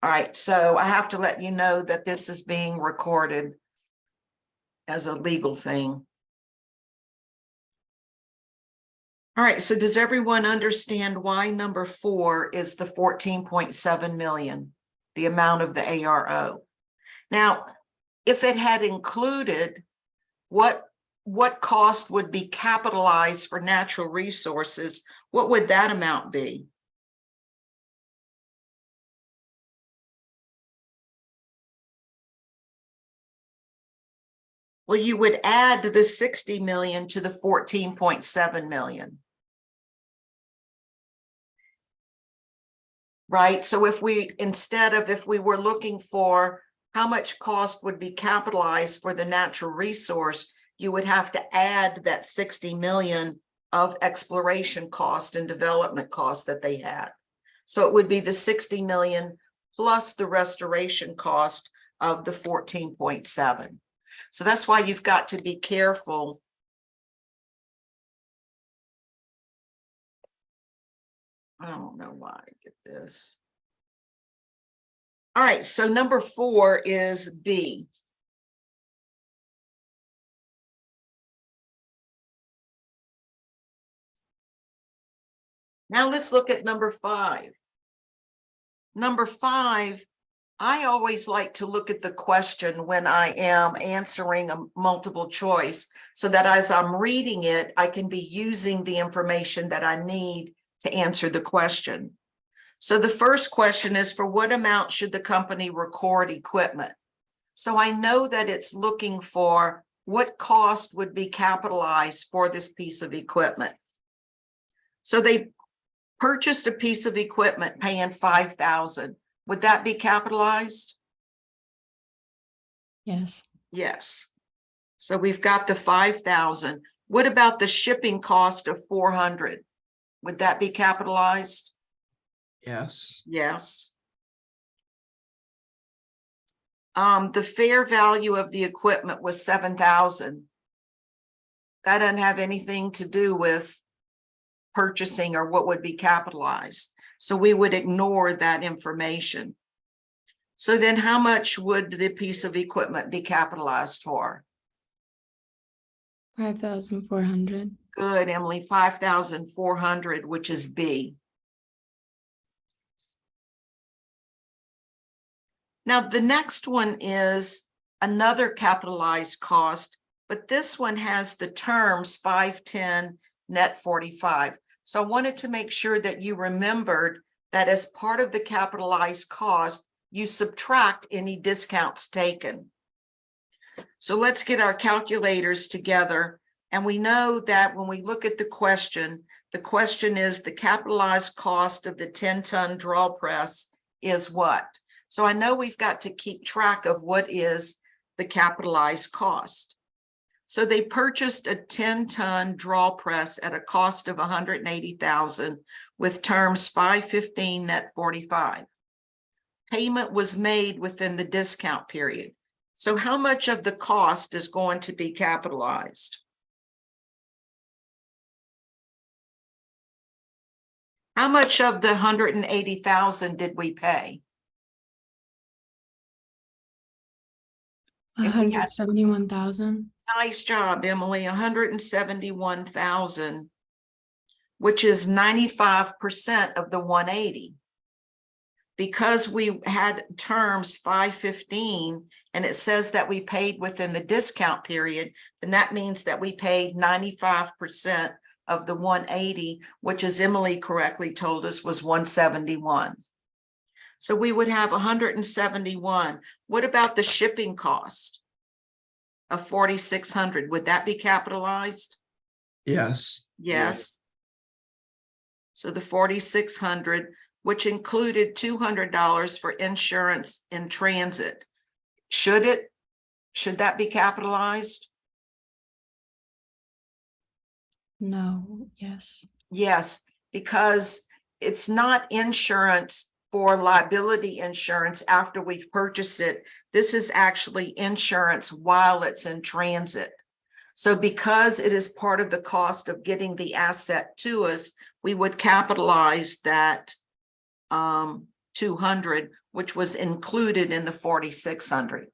All right, so I have to let you know that this is being recorded as a legal thing. All right, so does everyone understand why number 4 is the 14.7 million, the amount of the ARO? Now, if it had included what cost would be capitalized for natural resources, what would that amount be? Well, you would add the 60 million to the 14.7 million. Right, so if we were looking for how much cost would be capitalized for the natural resource, you would have to add that 60 million of exploration cost and development cost that they had. So it would be the 60 million plus the restoration cost of the 14.7. So that's why you've got to be careful. I don't know why I get this. All right, so number 4 is B. Now let's look at number 5. Number 5, I always like to look at the question when I am answering a multiple choice, so that as I'm reading it, I can be using the information that I need to answer the question. So the first question is, for what amount should the company record equipment? So I know that it's looking for what cost would be capitalized for this piece of equipment. So they purchased a piece of equipment paying $5,000. Would that be capitalized? Yes. Yes. So we've got the 5,000. What about the shipping cost of 400? Would that be capitalized? Yes. Yes. The fair value of the equipment was 7,000. That doesn't have anything to do with purchasing or what would be capitalized. So we would ignore that information. So then how much would the piece of equipment be capitalized for? 5,400. Good, Emily, 5,400, which is B. Now, the next one is another capitalized cost, but this one has the terms 510 net 45. So I wanted to make sure that you remembered that as part of the capitalized cost, you subtract any discounts taken. So let's get our calculators together. And we know that when we look at the question is the capitalized cost of the 10-ton draw press is what? So I know we've got to keep track of what is the capitalized cost. So they purchased a 10-ton draw press at a cost of $180,000 with terms 515 net 45. Payment was made within the discount period. So how much of the cost is going to be capitalized? How much of the $180,000 did we pay? 171,000. Nice job, Emily. 171,000, which is 95% of the 180. Because we had terms 515 and it says that we paid within the discount period, then that means that we paid 95% of the 180, which, as Emily correctly told us, was 171. So we would have 171. What about the shipping cost of 4,600? Would that be capitalized? Yes. Yes. So the 4,600, which included $200 for insurance in transit. Should that be capitalized? No. Yes. Yes, because it's not insurance for liability insurance after we've purchased it. This is actually insurance while it's in transit. So because it is part of the cost of getting the asset to us, we would capitalize that 200, which was included in the 4,600.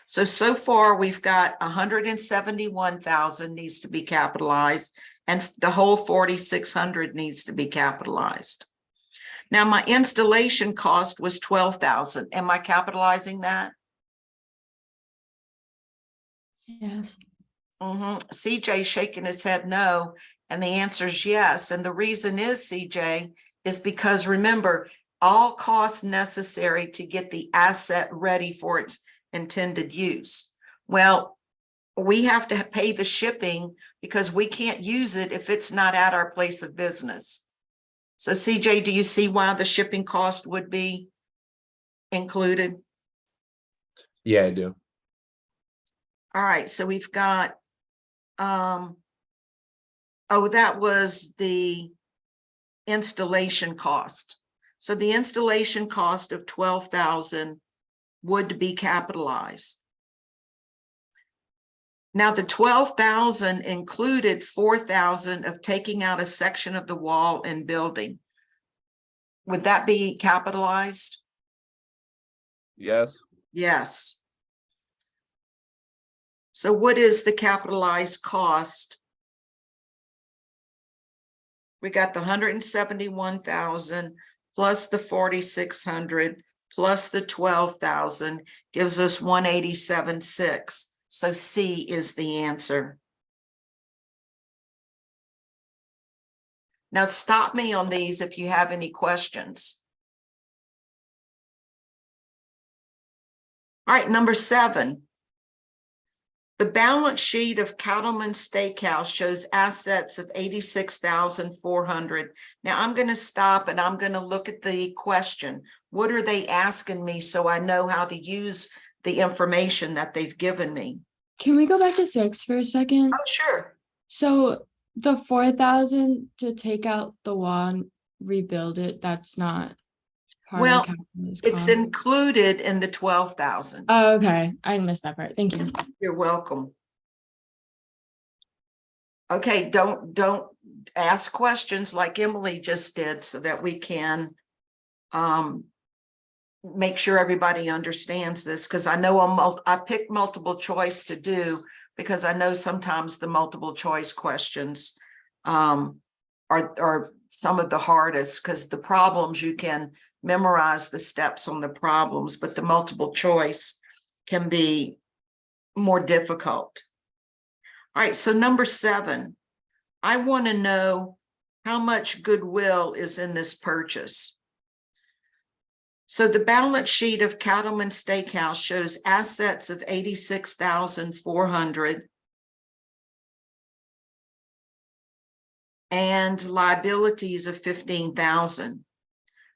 So far we've got 171,000 needs to be capitalized, and the whole 4,600 needs to be capitalized. Now my installation cost was 12,000. Am I capitalizing that? Yes. CJ shaking his head no, and the answer is yes. And the reason is, CJ, is because remember, all costs necessary to get the asset ready for its intended use. Well, we have to pay the shipping because we can't use it if it's not at our place of business. So CJ, do you see why the shipping cost would be included? Yeah, I do. All right, so we've got, oh, that was the installation cost. So the installation cost of 12,000 would be capitalized. Now the 12,000 included 4,000 of taking out a section of the wall and building. Would that be capitalized? Yes. Yes. So what is the capitalized cost? We got the 171,000 plus the 4,600 plus the 12,000 gives us 187,600. So C is the answer. Now stop me on these if you have any questions. All right, number 7. The balance sheet of Cattleman Steakhouse shows assets of 86,400. Now I'm going to stop and I'm going to look at the question. What are they asking me so I know how to use the information that they've given me? Can we go back to 6 for a second? Oh, sure. So the 4,000 to take out the wall and rebuild it, that's not part Well, of Cattleman's it's cost. included in the 12,000. Oh, okay. I missed that part. Thank you. You're welcome. Okay, don't ask questions like Emily just did so that we can make sure everybody understands this, because I know I picked multiple choice to do because I know sometimes the multiple choice questions are some of the hardest, because the problems you can memorize the steps on the problems, but the multiple choice can be more difficult. All right, so number 7, I want to know how much goodwill is in this purchase. So the balance sheet of Cattleman Steakhouse shows assets of 86,400 and liabilities of 15,000.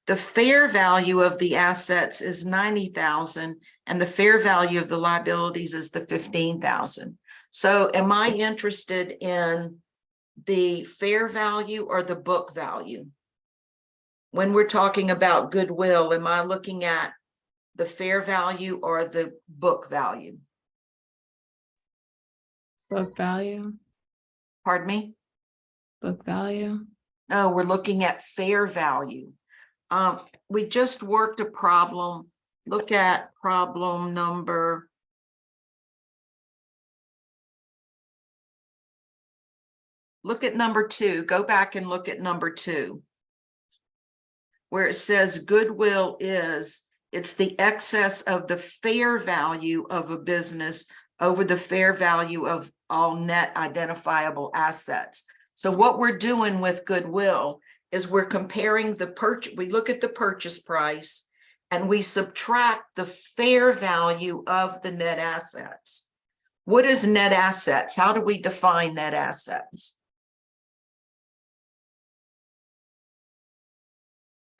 The fair value of the assets is 90,000 and the fair value of the liabilities is the 15,000. So am I interested in the fair value or the book value? When we're talking about goodwill, am I looking at the fair value or the book value? Book value. Pardon me? Book value. No, we're looking at fair value. We just worked a problem. Look at problem number. Look at number 2. Go back and look at number 2. Where it says goodwill is, it's the excess of the fair value of a business over the fair value of all net identifiable assets. So what we're doing with goodwill is we're comparing the purchase, we look at the purchase price and we subtract the fair value of the net assets. What is net assets? How do we define net assets?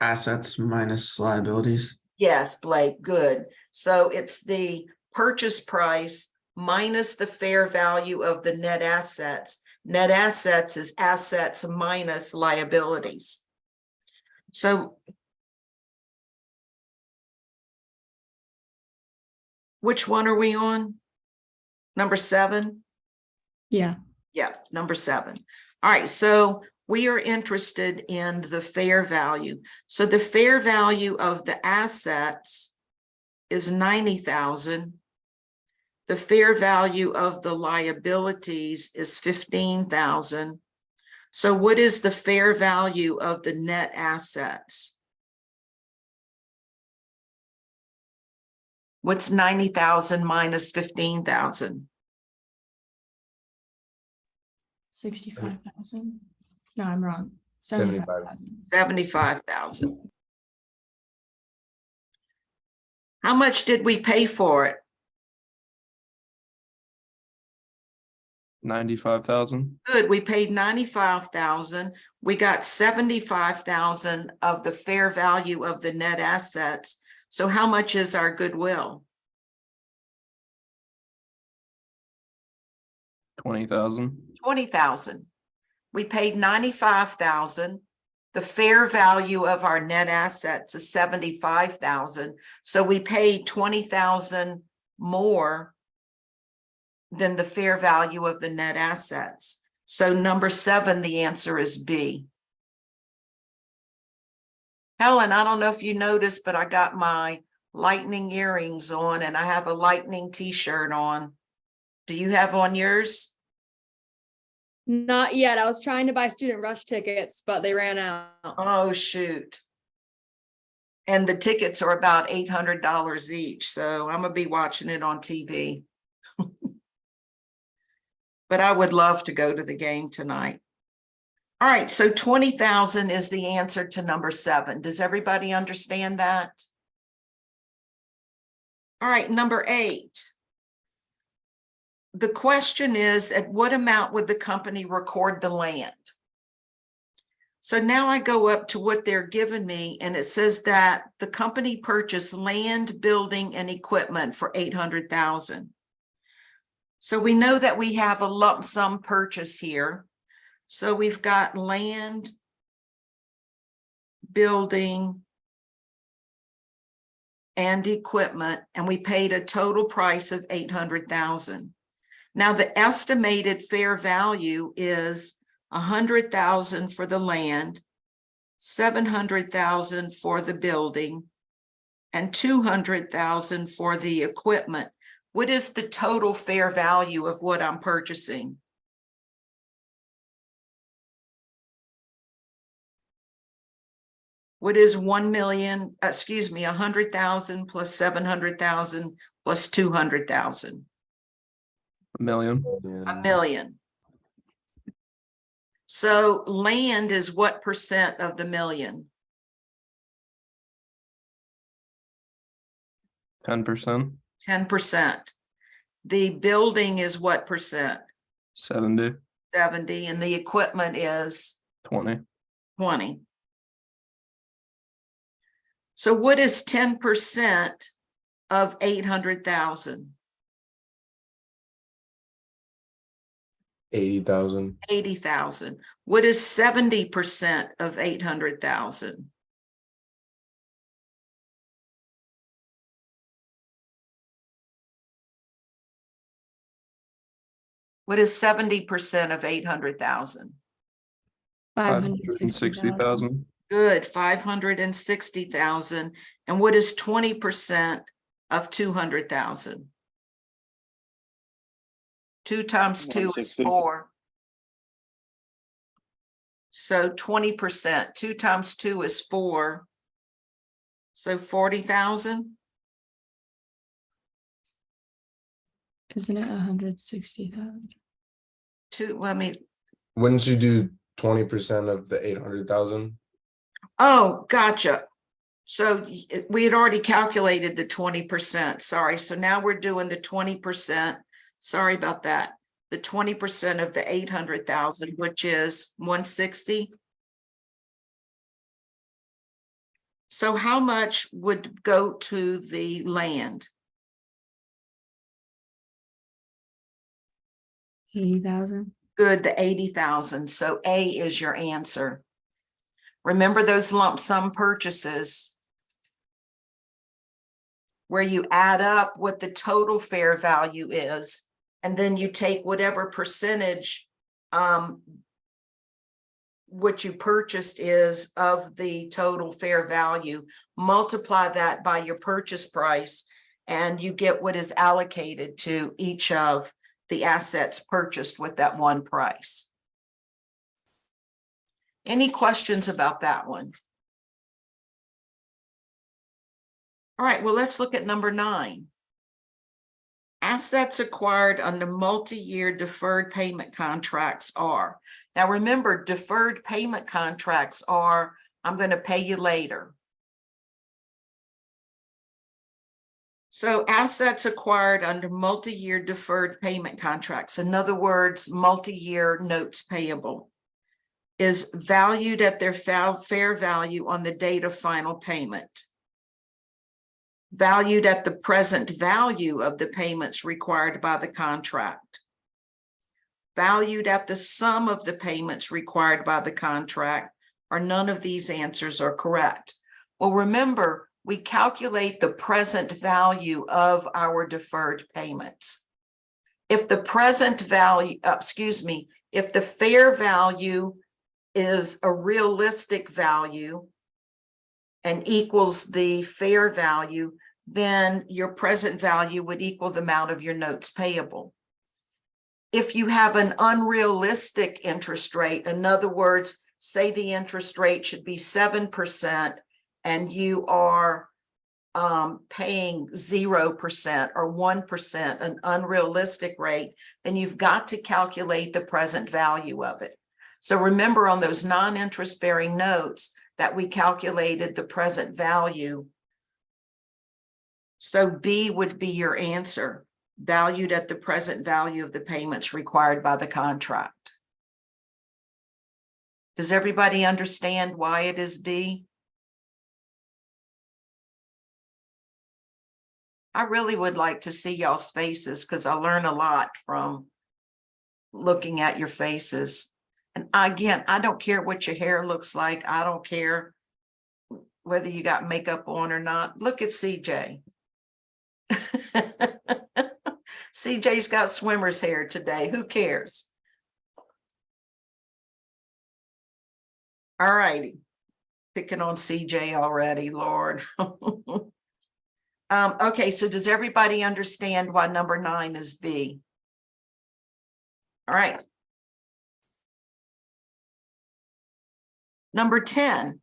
Assets minus liabilities. Yes, Blake, good. So it's the purchase price minus the fair value of the net assets. Net assets is assets minus liabilities. So which one are we on? Number 7? Yeah. Yeah, number 7. All right, so we are interested in the fair value. So the fair value of the assets is 90,000. The fair value of the liabilities is 15,000. So what is the fair value of the net assets? What's 90,000 minus 15,000? 65,000. No, I'm wrong. 75. 75,000. 75,000. How much did we pay for it? 95,000. Good, we paid 95,000. We got 75,000 of the fair value of the net assets. So how much is our goodwill? 20,000. 20,000. We paid 95,000. The fair value of our net assets is 75,000. So we paid 20,000 more than the fair value of the net assets. So number 7, the answer is B. Helen, I don't know if you noticed, but I got my lightning earrings on and I have a lightning t-shirt on. Do you have on yours? Not yet. I was trying to buy student rush tickets, but they ran out. Oh, shoot. And the tickets are about $800 each. So I'm gonna be watching it on TV. But I would love to go to the game tonight. All right, so 20,000 is the answer to number 7. Does everybody understand that? All right, number 8. The question is, at what amount would the company record the land? So now I go up to what they're giving me, and it says that the company purchased land, building, and equipment for 800,000. So we know that we have a lump sum purchase here. So we've got land, building, and equipment, and we paid a total price of 800,000. Now the estimated fair value is 100,000 for the land, 700,000 for the building, and 200,000 for the equipment. What is the total fair value of what I'm purchasing? What is 100,000 plus 700,000 plus 200,000? $1 million. $1 million. So land is what percent of the million? 10%. 10%. The building is what percent? 70. 70, and the equipment is 20. 20. So what is 10% of 800,000? 80,000. 80,000. What is 70% of 800,000? What is 70% of 800,000? 560,000. Good, 560,000. And what is 20% of 200,000? 2 times 2 is 160. 4. So 20%, 2 times 2 is 4. So 40,000. Isn't it 160,000? Let me, Wouldn't you do 20% of the 800,000? oh, gotcha. So we had already calculated the 20%. Sorry. So now we're doing the 20%. Sorry about that. The 20% of the 800,000, which is 160. So how much would go to the land? 80,000. Good, the 80,000. So A is your answer. Remember those lump sum purchases where you add up what the total fair value is, and then you take whatever percentage what you purchased is of the total fair value, multiply that by your purchase price, and you get what is allocated to each of the assets purchased with that one price. Any questions about that one? All right, well, let's look at number 9. Assets acquired under multi-year deferred payment contracts are. Now remember, deferred payment contracts are, I'm going to pay you later. So assets acquired under multi-year deferred payment contracts, in other words, multi-year notes payable, is valued at their fair value on the date of final payment. Valued at the present value of the payments required by the contract. Valued at the sum of the payments required by the contract, or none of these answers are correct. Well, remember, we calculate the present value of our deferred payments. If the present value, if the fair value is a realistic value and equals the fair value, then your present value would equal the amount of your notes payable. If you have an unrealistic interest rate, in other words, say the interest rate should be 7% and you are paying 0% or 1%, an unrealistic rate, then you've got to calculate the present value of it. So remember, on those non-interest bearing notes that we calculated the present value. So B would be your answer, valued at the present value of the payments required by the contract. Does everybody understand why it is B? I really would like to see y'all's faces because I learn a lot from looking at your faces. And again, I don't care what your hair looks like. I don't care whether you got makeup on or not. Look at CJ. CJ's got swimmer's hair today. Who cares? All righty. Picking on CJ already, Lord. Okay, so does everybody understand why number 9 is B? All right. Number 10,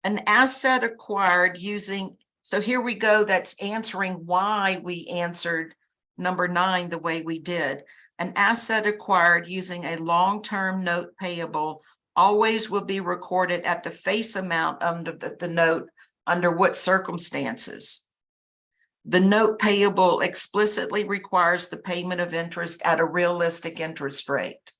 an asset acquired using, so here we go, that's answering why we answered number 9 the way we did. An asset acquired using a long-term note payable always will be recorded at the face amount under the note under what circumstances? The note payable explicitly requires the payment of interest at a realistic interest rate.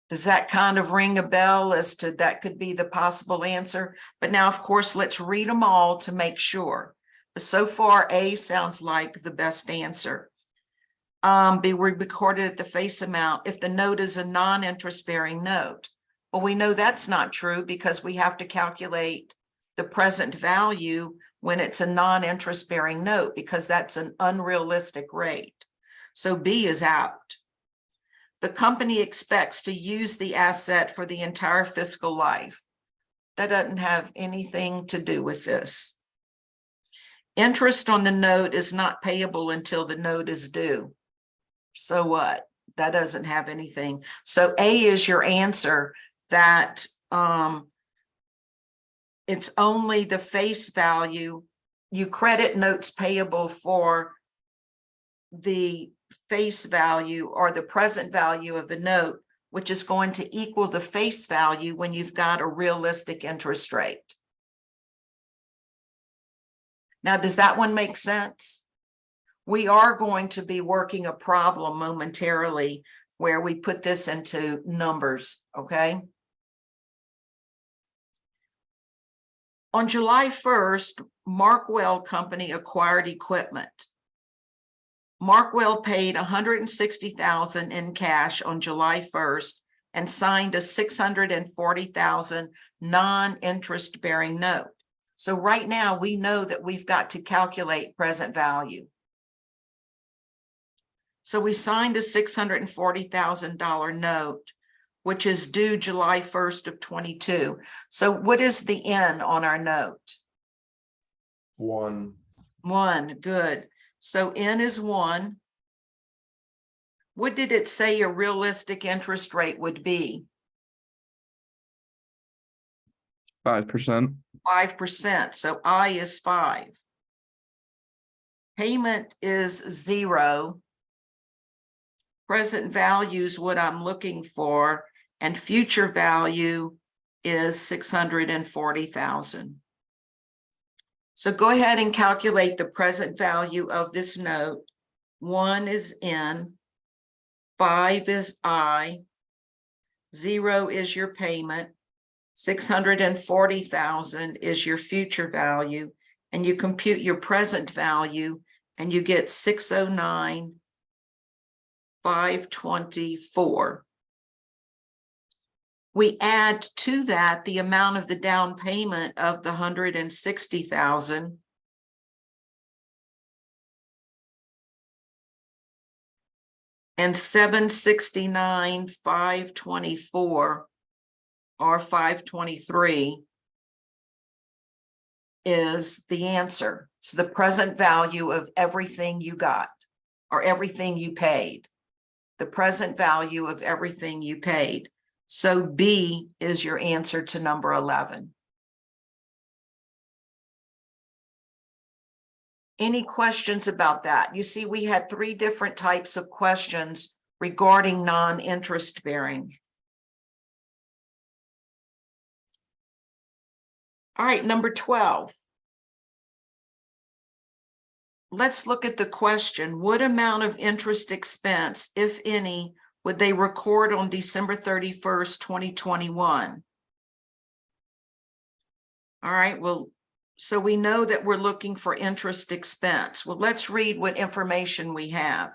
Does that kind of ring a bell as to that could be the possible answer? But now, of course, let's read them all to make sure. But so far, A sounds like the best answer. Be recorded at the face amount if the note is a non-interest bearing note. Well, we know that's not true because we have to calculate the present value when it's a non-interest bearing note because that's an unrealistic rate. So B is out. The company expects to use the asset for the entire fiscal life. That doesn't have anything to do with this. Interest on the note is not payable until the note is due. So what? That doesn't have anything. So A is your answer, that it's only the face value. You credit notes payable for the face value or the present value of the note, which is going to equal the face value when you've got a realistic interest rate. Now, does that one make sense? We are going to be working a problem momentarily where we put this into numbers, okay? On July 1st, Markwell Company acquired equipment. Markwell paid $160,000 in cash on July 1st and signed a $640,000 non-interest bearing note. So right now we know that we've got to calculate present value. So we signed a $640,000 note which is due July 1st of 22. So what is the N on our note? 1. 1, good. So N is 1. What did it say a realistic interest rate would be? 5%. 5%. So I is 5. Payment is 0. Present value is what I'm looking for, and future value is 640,000. So go ahead and calculate the present value of this note. 1 is N, 5 is I, 0 is your payment, 640,000 is your future value, and you compute your present value and you get 609,524. We add to that the amount of the down payment of the 160,000. And 769,524 or 523 is the answer. It's the present value of everything you got or everything you paid. The present value of everything you paid. So B is your answer to number 11. Any questions about that? You see, we had 3 different types of questions regarding non-interest bearing. All right, number 12. Let's look at the question. What amount of interest expense, if any, would they record on December 31st, 2021? All right, well, so we know that we're looking for interest expense. Well, let's read what information we have.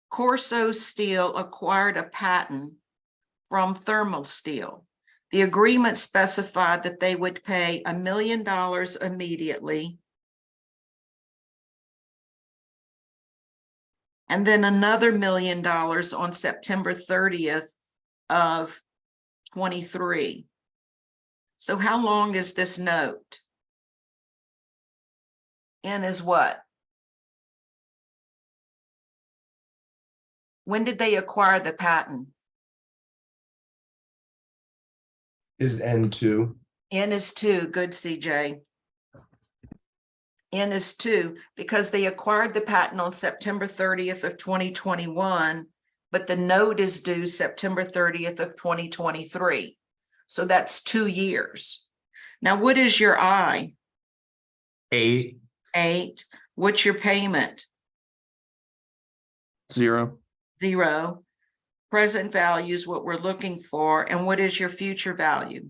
Corso Steel acquired a patent from Thermal Steel. The agreement specified that they would pay $1 million immediately. And then another $1 million on September 30th of 23. So how long is this note? N is what? When did they acquire the patent? Is N2. N is 2. Good, CJ. N is 2 because they acquired the patent on September 30th of 2021, but the note is due September 30th of 2023. So that's 2 years. Now, what is your I? 8. 8. What's your payment? 0. 0. Present value is what we're looking for. And what is your future value?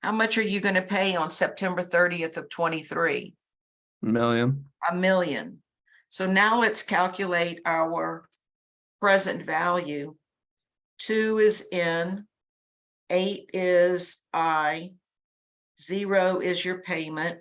How much are you going to pay on September 30th of 23? $1 million. $1 million. So now let's calculate our present value. 2 is N, 8 is I, 0 is your payment,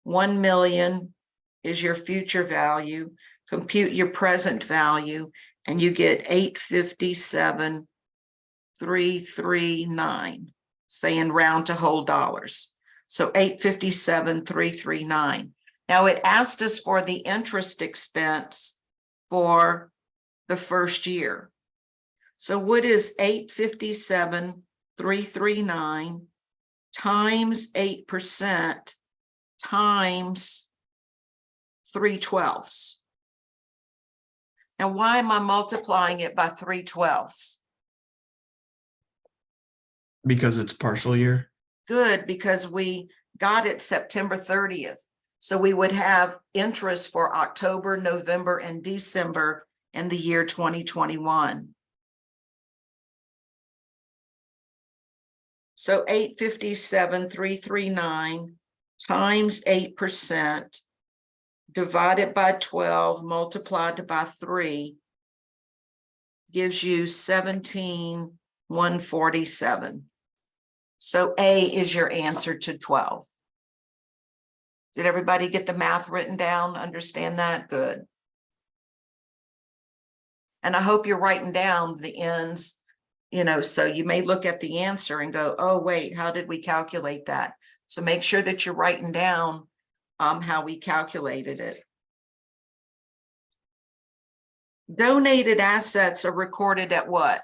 1 million is your future value. Compute your present value, and you get 857,339, saying round to whole dollars. So 857,339. Now it asked us for the interest expense for the first year. So what is 857,339 times 8% times 3/12? Now, why am I multiplying it by 3/12? Because it's partial year. Good, because we got it September 30th. So we would have interest for October, November, and December in the year 2021. So 857,339 times 8% divided by 12 multiplied by 3 gives you 17,147. So A is your answer to 12. Did everybody get the math written down? Understand that? Good. And I hope you're writing down the ends, so you may look at the answer and go, oh, wait, how did we calculate that? So make sure that you're writing down how we calculated it. Donated assets are recorded at what?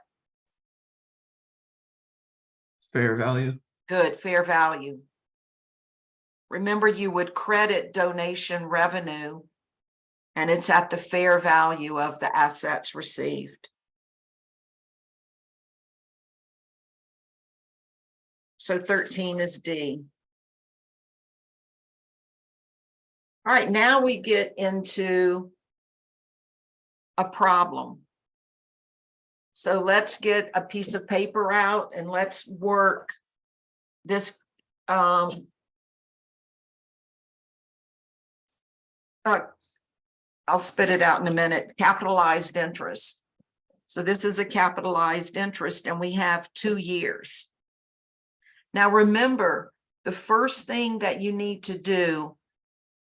Fair value. Good, fair value. Remember, you would credit donation revenue, and it's at the fair value of the assets received. So 13 is D. All right, now we get into a problem. So let's get a piece of paper out and let's work this. I'll spit it out in a minute. Capitalized interest. So this is a capitalized interest and we have 2 years. Now remember, the first thing that you need to do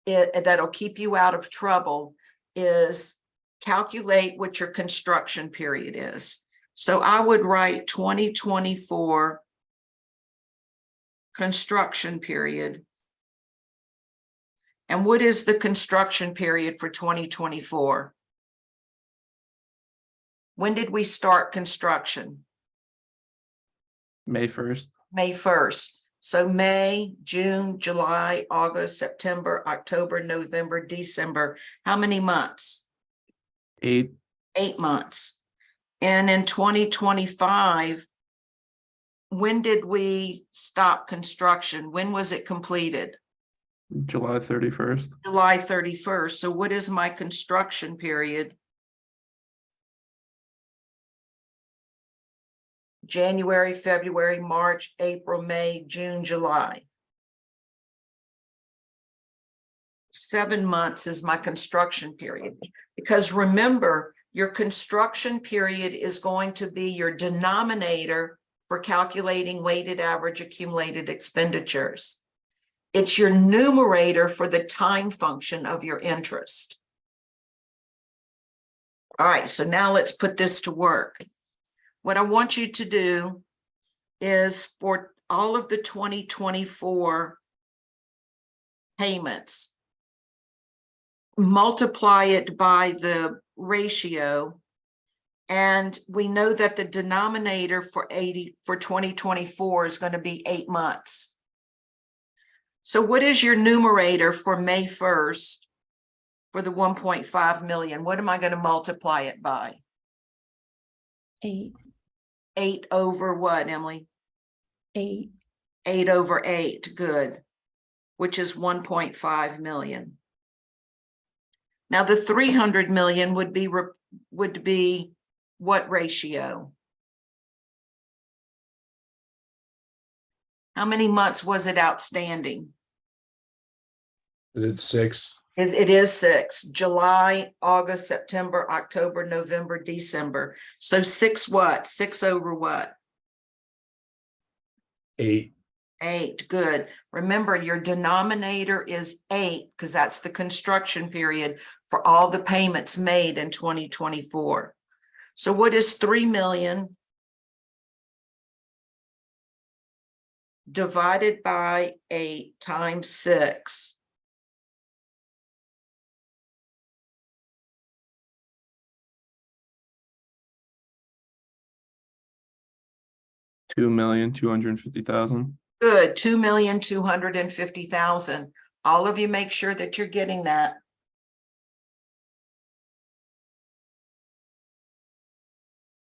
that'll keep you out of trouble is calculate what your construction period is. So I would write 2024 construction period. And what is the construction period for 2024? When did we start construction? May 1st. May 1st. So May, June, July, August, September, October, November, December. How many months? 8. 8 months. And in 2025, when did we stop construction? When was it completed? July 31st. July 31st. So what is my construction period? January, February, March, April, May, June, July. 7 months is my construction period. Because remember, your construction period is going to be your denominator for calculating weighted average accumulated expenditures. It's your numerator for the time function of your interest. All right, so now let's put this to work. What I want you to do is for all of the 2024 payments, multiply it by the ratio. And we know that the denominator for 2024 is going to be 8 months. So what is your numerator for May 1st for the 1.5 million? What am I going to multiply it by? 8. 8 over what, Emily? 8. 8 over 8, good, which is 1.5 million. Now the 300 million would be what ratio? How many months was it outstanding? Is it 6? It is 6. July, August, September, October, November, December. So 6 what? 6 over what? 8. 8, good. Remember, your denominator is 8 because that's the construction period for all the payments made in 2024. So what is 3 million divided by 8 times 6? $2,250,000. Good, 2,250,000. All of you make sure that you're getting that.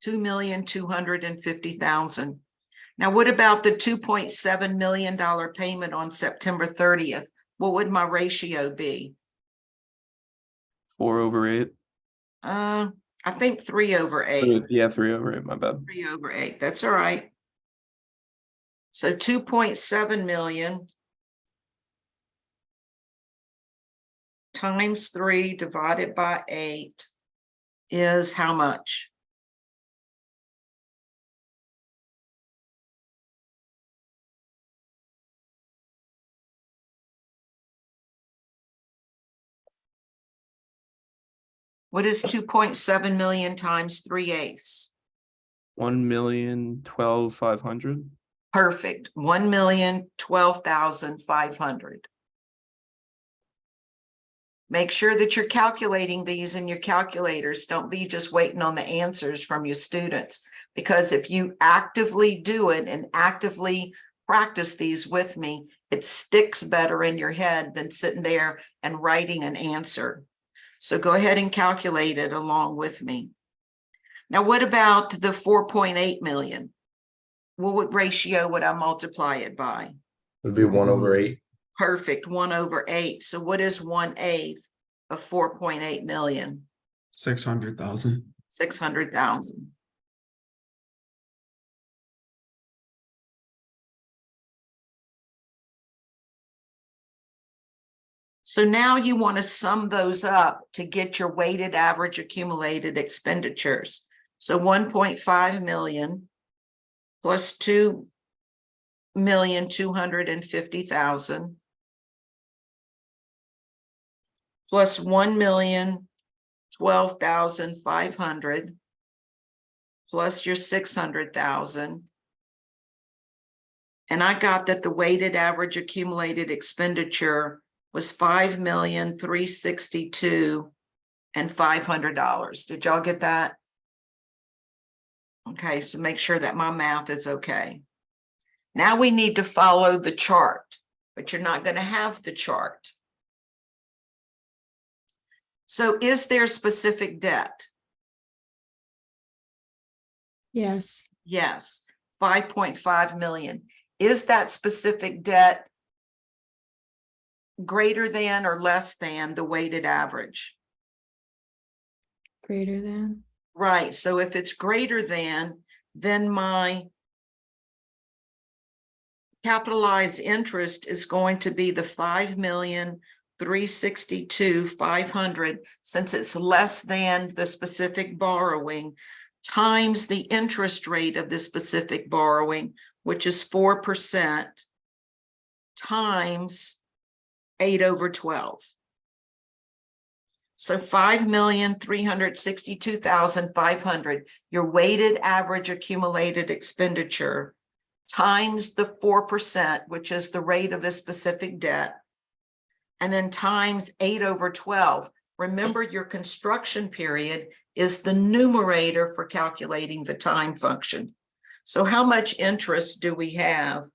$2,250,000. Now, what about the $2.7 million payment on September 30th? What would my ratio be? 4 over 8. I think 3 over 8. Yeah, 3 over 8. My bad. 3 over 8. That's all right. So 2.7 million times 3 divided by 8 is how much? What is 2.7 million times 3/8? 1,012,500. Perfect, 1,012,500. Make sure that you're calculating these in your calculators. Don't be just waiting on the answers from your students. Because if you actively do it and actively practice these with me, it sticks better in your head than sitting there and writing an answer. So go ahead and calculate it along with me. Now, what about the 4.8 million? What ratio would I multiply it by? Would be 1/8. Perfect, 1/8. So what is 1/8 of 4.8 million? 600,000. 600,000. So now you want to sum those up to get your weighted average accumulated expenditures. So 1.5 million plus 2,250,000 plus 1,012,500 plus your 600,000. And I got that the weighted average accumulated expenditure was $5,362,500. Did y'all get that? Okay, so make sure that my math is okay. Now we need to follow the chart, but you're not going to have the chart. So is there specific debt? Yes, Yes, 5.5 million. Is that specific debt greater than or less than the weighted average? greater than. Right, so if it's greater than, then my capitalized interest is going to be the 5,362,500, since it's less than the specific borrowing, times the interest rate of the specific borrowing, which is 4%, times 8/12. So 5,362,500, your weighted average accumulated expenditure times the 4%, which is the rate of the specific debt, and then times 8/12. Remember, your construction period is the numerator for calculating the time function. So how much interest do we have?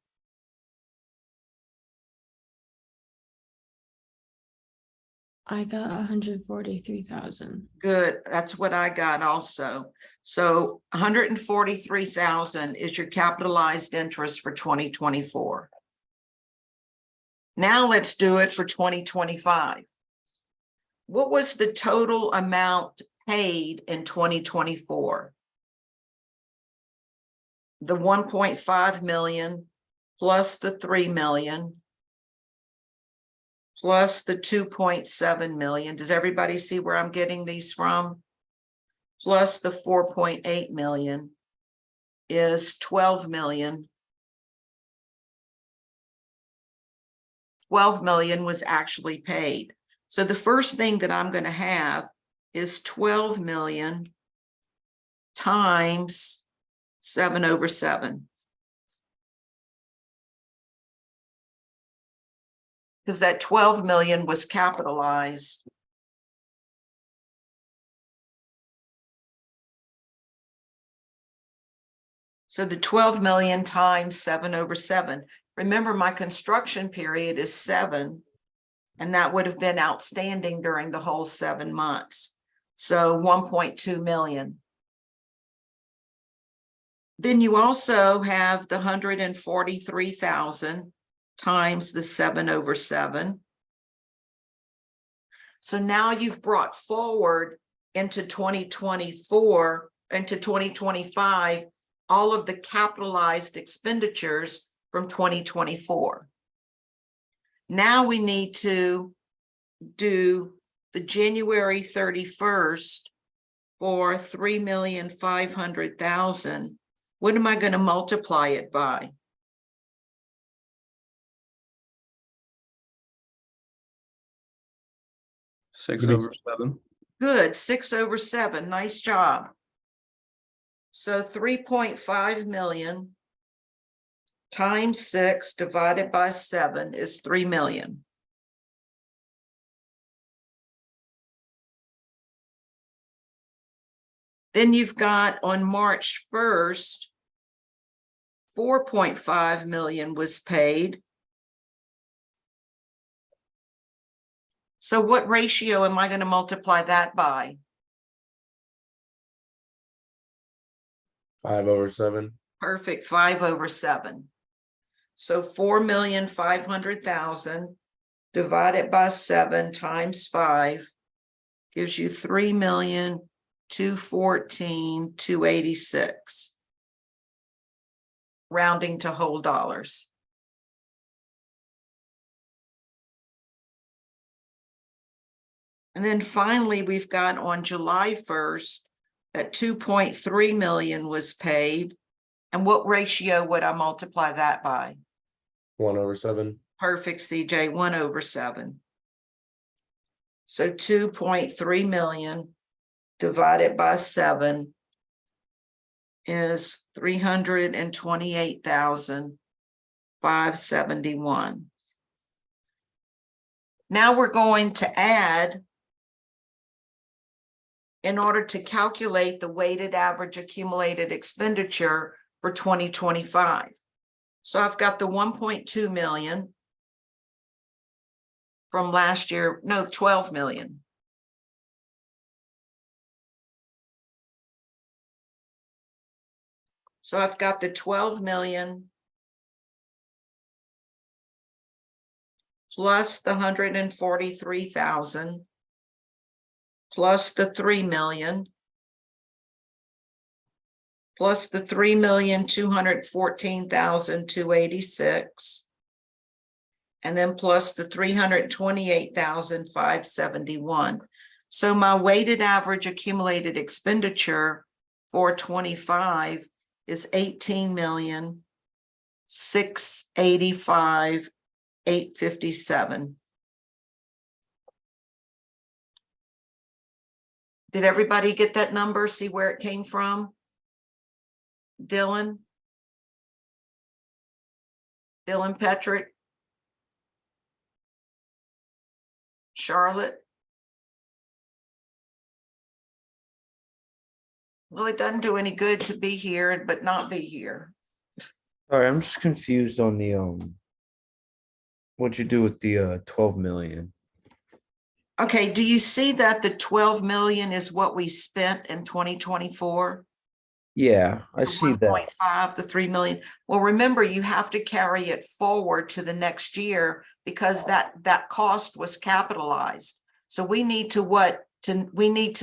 I got 143,000. Good, that's what I got also. So 143,000 is your capitalized interest for 2024. Now let's do it for 2025. What was the total amount paid in 2024? The 1.5 million plus the 3 million plus the 2.7 million. Does everybody see where I'm getting these from? Plus the 4.8 million is 12 million. 12 million was actually paid. So the first thing that I'm going to have is 12 million times 7/7. Because that 12 million was capitalized. So the 12 million times 7/7. Remember, my construction period is 7, and that would have been outstanding during the whole 7 months. So 1.2 million. Then you also have the 143,000 times the 7/7. So now you've brought forward into 2024, into 2025, all of the capitalized expenditures from 2024. Now we need to do the January 31st for 3,500,000. What am I going to multiply it by? Six Maybe over 7. Good, 6/7, nice job. So 3.5 million times 6 divided by 7 is 3 million. Then you've got on March 1st, 4.5 million was paid. So what ratio am I going to multiply that by? 5/7. Perfect, 5/7. So 4,500,000 divided by 7 times 5 gives you 3,214,286. Rounding to whole dollars. And then finally, we've got on July 1st that 2.3 million was paid. And what ratio would I multiply that by? 1/7. Perfect, CJ, 1/7. So 2.3 million divided by 7 is 328,571. Now we're going to add, in order to calculate the weighted average accumulated expenditure for 2025. So I've got the 1.2 million from last year, no, 12 million. So I've got the 12 million plus the 143,000 plus the 3 million plus the 3,214,286 and then plus the 328,571. So my weighted average accumulated expenditure for 25 is 18,685,857. Did everybody get that number? See where it came from? Dylan? Dylan Petrick? Charlotte? Well, it doesn't do any good to be here, but not be here. All right, I'm just confused on the what you do with the 12 million. Okay, do you see that the 12 million is what we spent in 2024? Yeah, I see that. 1.5, the 3 million. Well, remember, you have to carry it forward to the next year because that cost was capitalized. So we need to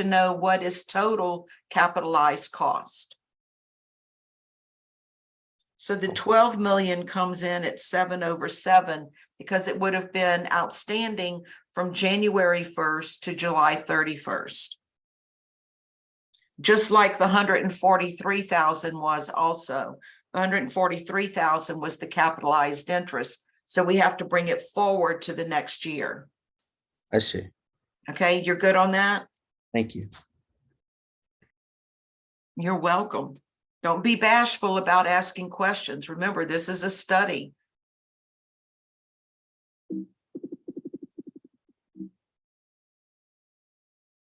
know what is total capitalized cost. So the 12 million comes in at 7/7 because it would have been outstanding from January 1st to July 31st. Just like the 143,000 was also. 143,000 was the capitalized interest. So we have to bring it forward to the next year. I see. Okay, you're good on that? Thank you. You're welcome. Don't be bashful about asking questions. Remember, this is a study.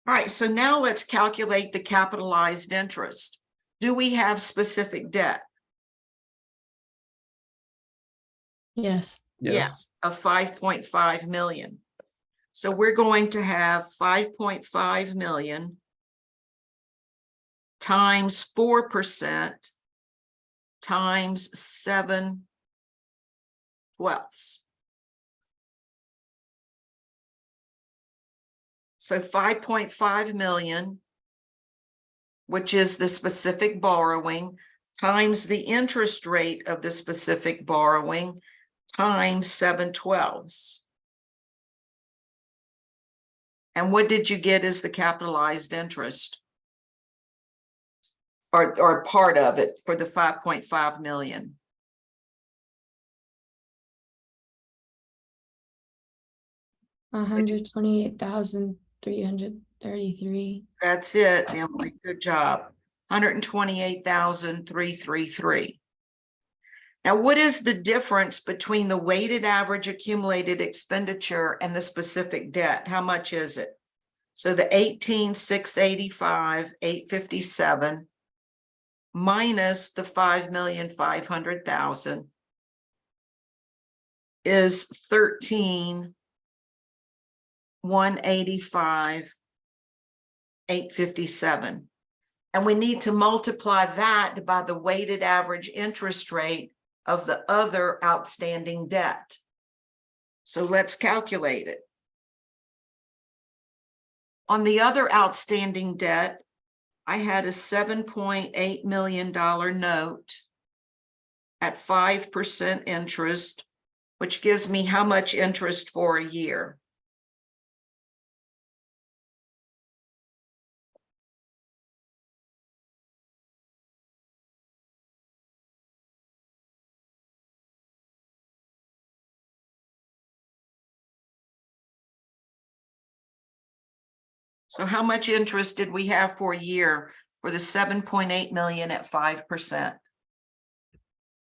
All right, so now let's calculate the capitalized interest. Do we have specific debt? Yes. Yes, of 5.5 million. So we're going to have 5.5 million times 4% times 7/12. So 5.5 million, which is the specific borrowing, times the interest rate of the specific borrowing, times 7/12. And what did you get as the capitalized interest? Or part of it for the 5.5 million? $128,300. 33. That's it, Emily. Good job. 128,333. Now, what is the difference between the weighted average accumulated expenditure and the specific debt? How much is it? So the 18,685,857 minus the 5,500,000 is 13,185,857. And we need to multiply that by the weighted average interest rate of the other outstanding debt. So let's calculate it. On the other outstanding debt, I had a $7.8 million note at 5% interest, which gives me how much interest for a year? So how much interest did we have for a year for the 7.8 million at 5%?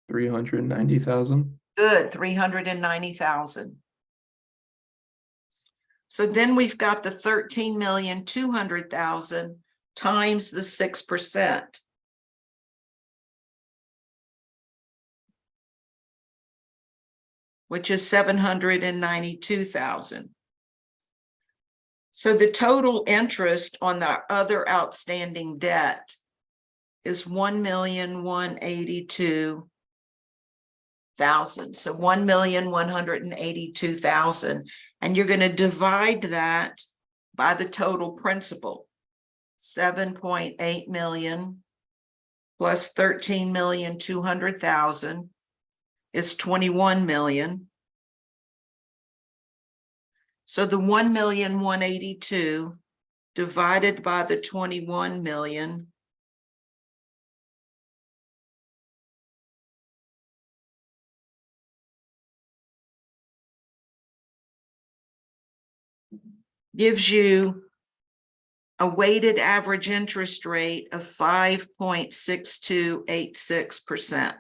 390,000. Good, 390,000. So then we've got the 13,200,000 times the 6%. Which is 792,000. So the total interest on the other outstanding debt is 1,182,000. So 1,182,000. And you're going to divide that by the total principal. 7.8 million plus 13,200,000 is 21 million. So the 1,182,000 divided by the 21 million gives you a weighted average interest rate of 5.6286%.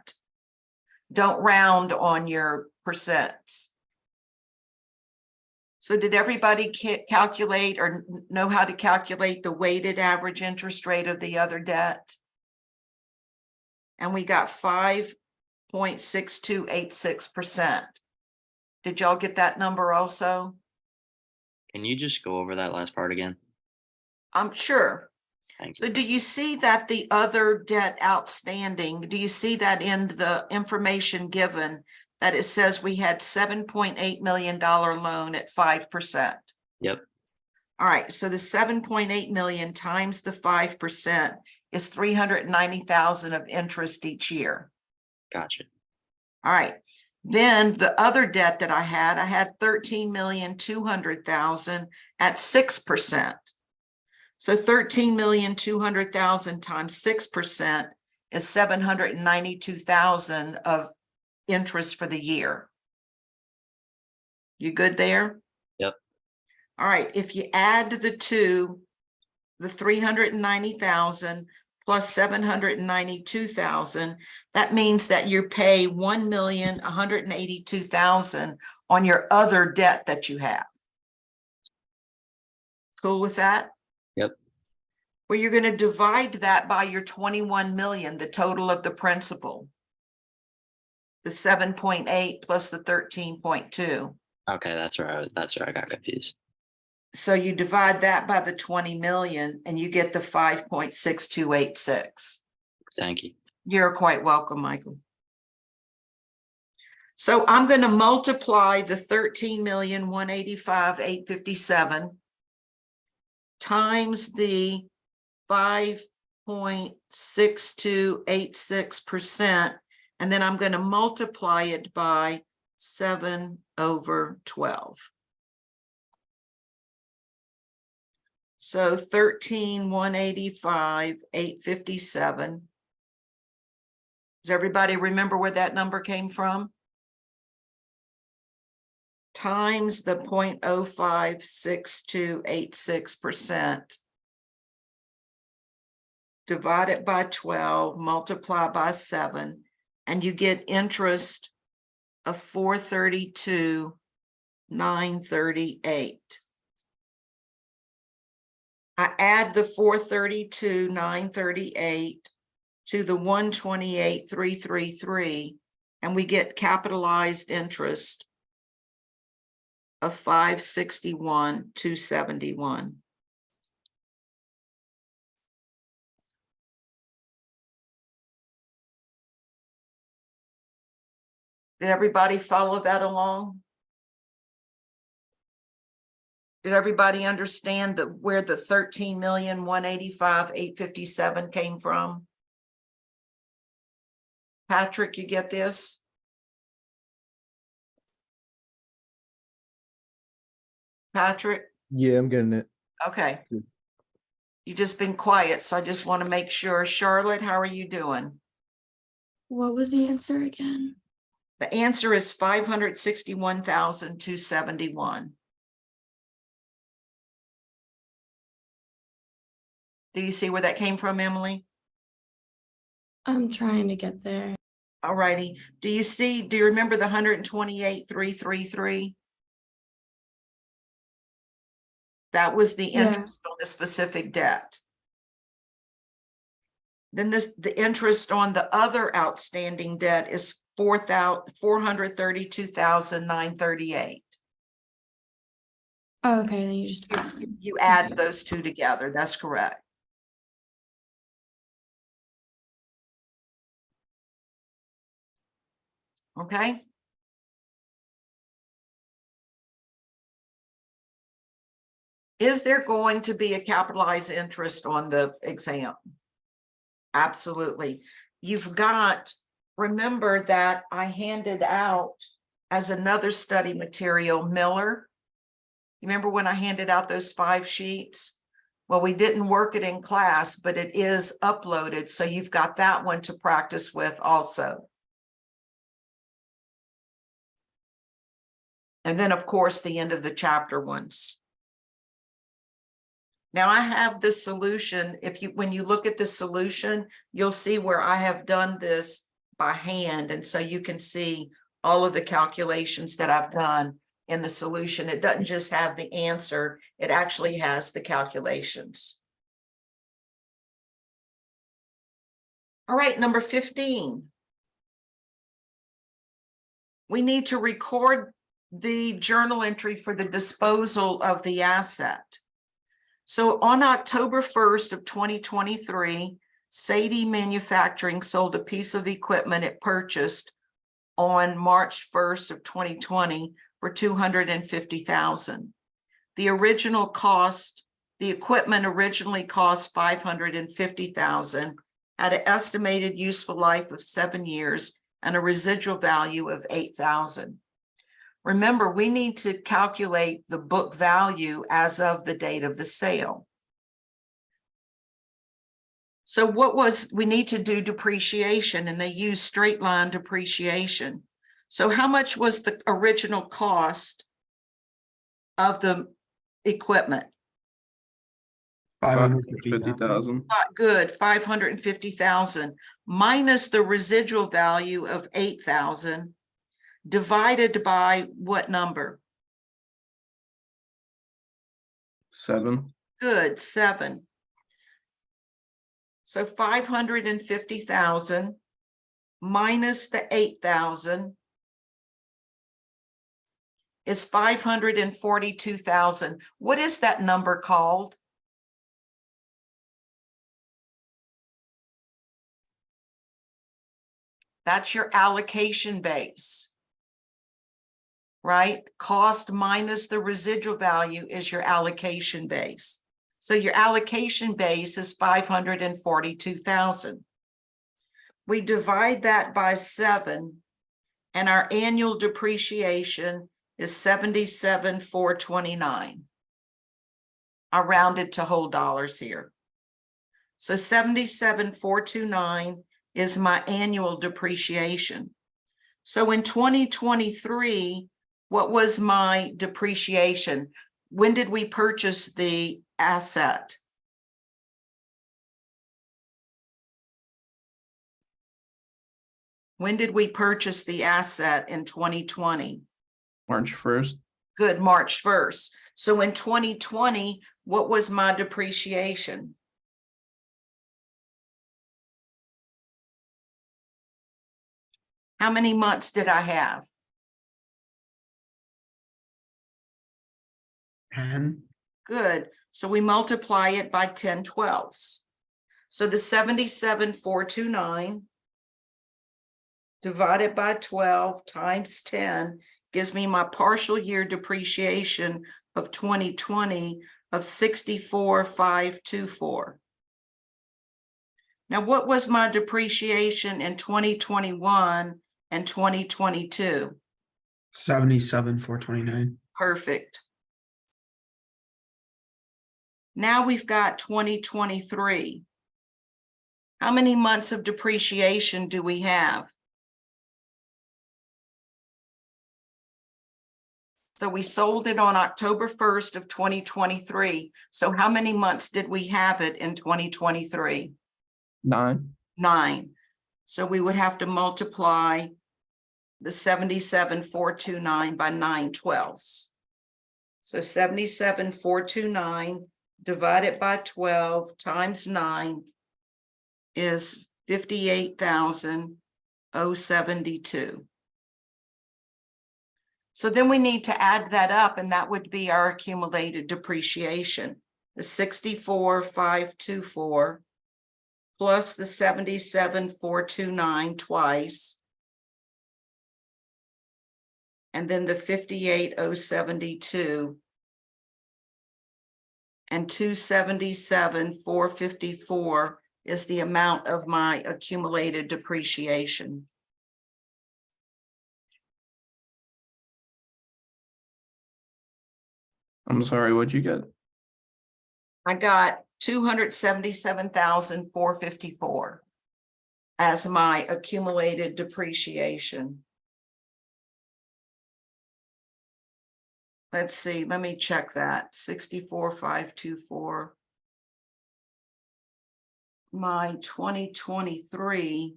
Don't round on your percents. So did everybody calculate or know how to calculate the weighted average interest rate of the other debt? And we got 5.6286%. Did y'all get that number also? Can you just go over that last part again? I'm sure. Thanks. So do you see that the other debt outstanding, do you see that in the information given that it says we had $7.8 million loan at 5%? Yep. All right, so the 7.8 million times the 5% is 390,000 of interest each year. Gotcha. All right, then the other debt that I had 13,200,000 at 6%. So 13,200,000 times 6% is 792,000 of interest for the year. You good there? Yep. All right, if you add the two, the 390,000 plus 792,000, that means that you pay 1,182,000 on your other debt that you have. Cool with that? Yep. Well, you're going to divide that by your 21 million, the total of the principal. The 7.8 plus the 13.2. Okay, that's where I got confused. So you divide that by the 20 million and you get the 5.6286. Thank you. You're quite welcome, Michael. So I'm going to multiply the 13,185,857 times the 5.6286%, and then I'm going to multiply it by 7/12. So 13,185,857. Does everybody remember where that number came from? times the 0.056286%. Divide it by 12, multiply by 7, and you get interest of 432,938. I add the 432,938 to the 128,333, and we get capitalized interest of 561,271. Did everybody follow that along? Did everybody understand that where the 13,185,857 came from? Patrick, you get this? Patrick? Yeah, I'm getting it. Okay. You just been quiet, so I just want to make sure. Charlotte, how are you doing? What was the answer again? The answer is 561,271. Do you see where that came from, Emily? I'm trying to get there. All righty. Do you remember the 128,333? That was the Yeah. interest on the specific debt. Then the interest on the other outstanding debt is 432,938. Oh, okay, then you just. You add those two together. That's correct. Okay. Is there going to be a capitalized interest on the exam? Absolutely. Remember that I handed out as another study material, Miller. You remember when I handed out those 5 sheets? Well, we didn't work it in class, but it is uploaded. So you've got that one to practice with also. And then, of course, the end of the chapter ones. Now I have the solution. When you look at the solution, you'll see where I have done this by hand. And so you can see all of the calculations that I've done in the solution. It doesn't just have the answer, it actually has the calculations. All right, number 15. We need to record the journal entry for the disposal of the asset. So on October 1st of 2023, Sadie Manufacturing sold a piece of equipment it purchased on March 1st of 2020 for $250,000. The equipment originally cost $550,000, had an estimated useful life of 7 years and a residual value of $8,000. Remember, we need to calculate the book value as of the date of the sale. So we need to do depreciation, and they use straight line depreciation. So how much was the original cost of the equipment? 550,000. Good, 550,000 minus the residual value of 8,000 divided by what number? 7. Good, 7. So 550,000 minus the 8,000 is 542,000. What is that number called? That's your allocation base, right? Cost minus the residual value is your allocation base. So your allocation base is 542,000. We divide that by 7, and our annual depreciation is 77,429. I rounded to whole dollars here. So 77,429 is my annual depreciation. So in 2023, What was my depreciation? When did we purchase the asset? When did we purchase the asset in 2020? March 1st, Good, March 1st. So in 2020, what was my depreciation? How many months did I have? 10. Good. So we multiply it by 10/12. So the 77,429 divided by 12 times 10 gives me my partial year depreciation of 2020 of 64,524. Now, what was my depreciation in 2021 and 2022? 77,429. Perfect. Now we've got 2023. How many months of depreciation do we have? So we sold it on October 1st of 2023. So how many months did we have it in 2023? 9. 9. So we would have to multiply the 77,429 by 9/12. So 77,429 divided by 12 times 9 is 58,072. So then we need to add that up, and that would be our accumulated depreciation, the 64,524 plus the 77,429 twice, and then the 58,072, and 277,454 is the amount of my accumulated depreciation. I'm sorry, what'd you get? I got 277,454 as my accumulated depreciation. Let's see, let me check that. 64,524. My 2023.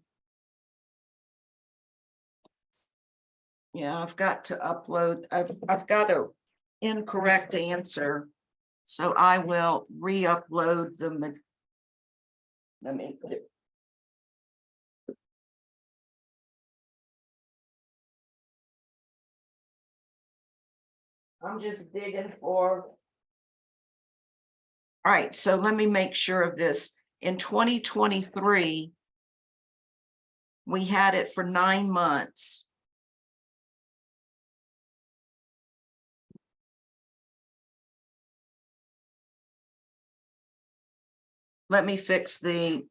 Yeah, I've got to upload, I've got a incorrect answer. So I will re-upload the. Let me put it. I'm just digging for. All right, so let me make sure of this. In 2023, we had it for 9 months. Let me fix the.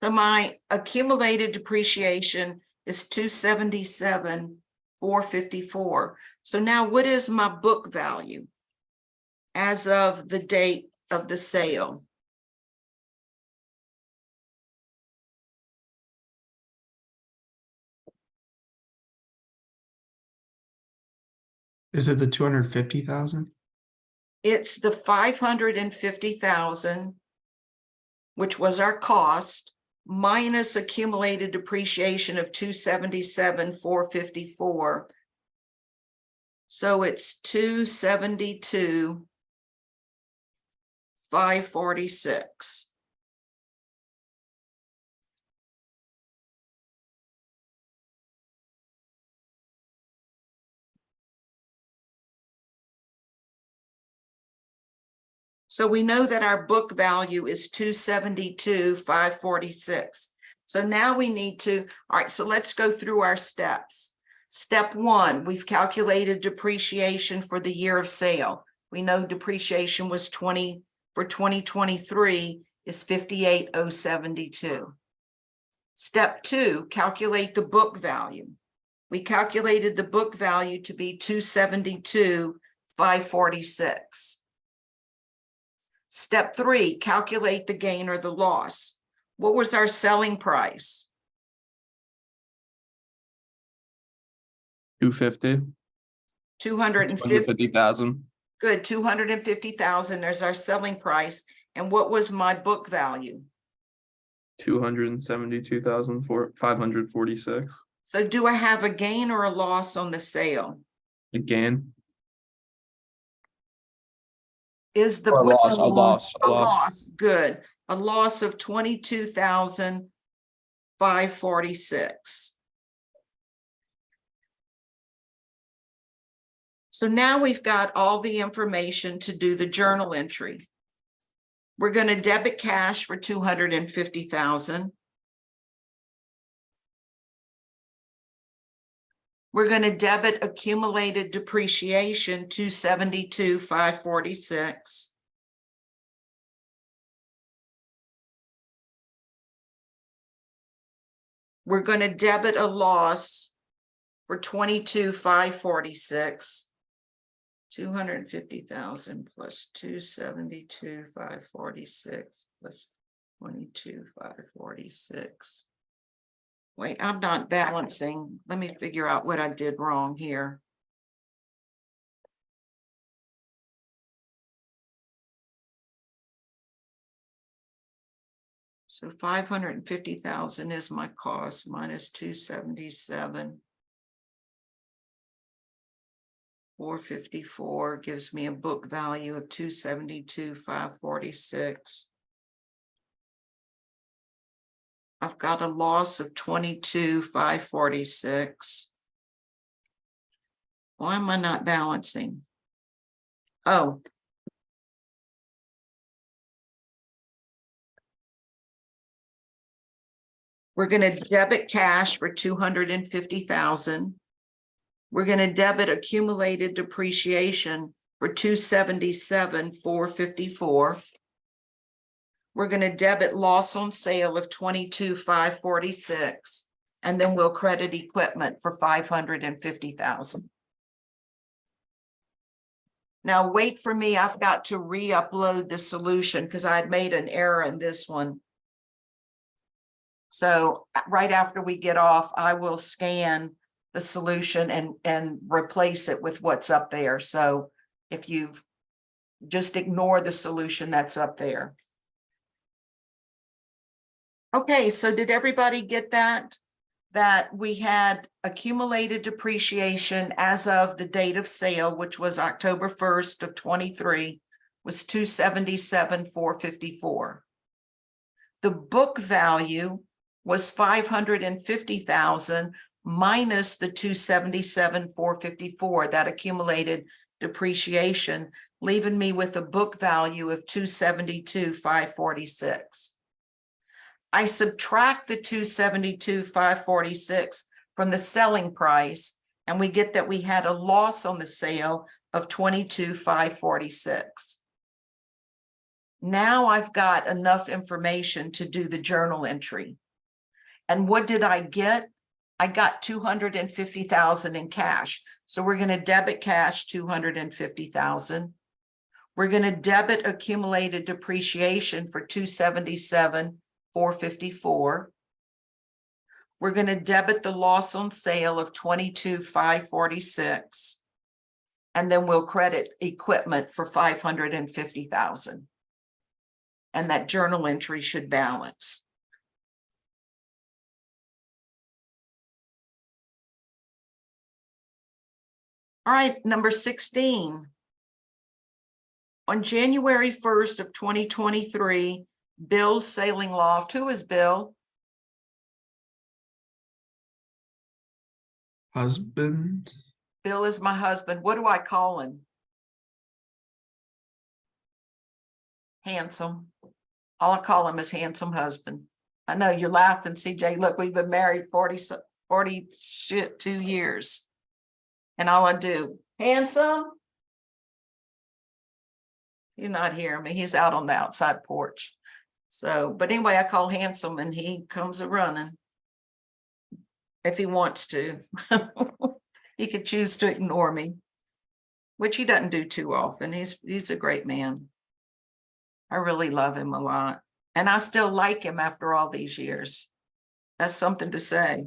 So my accumulated depreciation is 277,454. So now what is my book value as of the date of the sale? Is it the 250,000? It's the 550,000, which was our cost, minus accumulated depreciation of 277,454. So it's 272,546. So we know that our book value is 272,546. So now we need to, all right, so let's go through our steps. Step 1, we've calculated depreciation for the year of sale. We know depreciation was 20 for 2023 is 58,072. Step 2, calculate the book value. We calculated the book value to be 272,546. Step 3, calculate the gain or the loss. What was our selling price? 250, 250. 250,000, Good, 250,000. There's our selling price. And what was my book value? 272,546. So do I have a gain or a loss on the sale? Again, Is the Or a what's loss, a loss, a loss? Good. A loss of 22,546. So now we've got all the information to do the journal entry. We're going to debit cash for 250,000. We're going to debit accumulated depreciation 272,546. We're going to debit a loss for 22,546. 250,000 plus 272,546 plus 22,546. Wait, I'm not balancing. Let me figure out what I did wrong here. So 550,000 is my cost minus 277. 454 gives me a book value of 272,546. I've got a loss of 22,546. Why am I not balancing? Oh. We're going to debit cash for 250,000. We're going to debit accumulated depreciation for 277,454. We're going to debit loss on sale of 22,546, and then we'll credit equipment for 550,000. Now wait for me. I've got to re-upload the solution because I had made an error in this one. So right after we get off, I will scan the solution and replace it with what's up there. So if you just ignore the solution that's up there. Okay, so did everybody get that? That we had accumulated depreciation as of the date of sale, which was October 1st of 23, was 277,454. The book value was 550,000 minus the 277,454, that accumulated depreciation, leaving me with a book value of 272,546. I subtract the 272,546 from the selling price, and we get that we had a loss on the sale of 22,546. Now I've got enough information to do the journal entry. And what did I get? I got 250,000 in cash. So we're going to debit cash 250,000. We're going to debit accumulated depreciation for 277,454. We're going to debit the loss on sale of 22,546. And then we'll credit equipment for 550,000. And that journal entry should balance. All right, number 16. On January 1st of 2023, Bill's Sailing Loft. Who is Bill? Husband. Bill is my husband. What do I call him? Handsome. All I call him is handsome husband. I know you're laughing, CJ. Look, we've been married 42 years. And all I do, handsome. You're not hearing me. He's out on the outside porch. So, but anyway, I call handsome and he comes a running. if he wants to. He could choose to ignore me, which he doesn't do too often. He's a great man. I really love him a lot, and I still like him after all these years. That's something to say.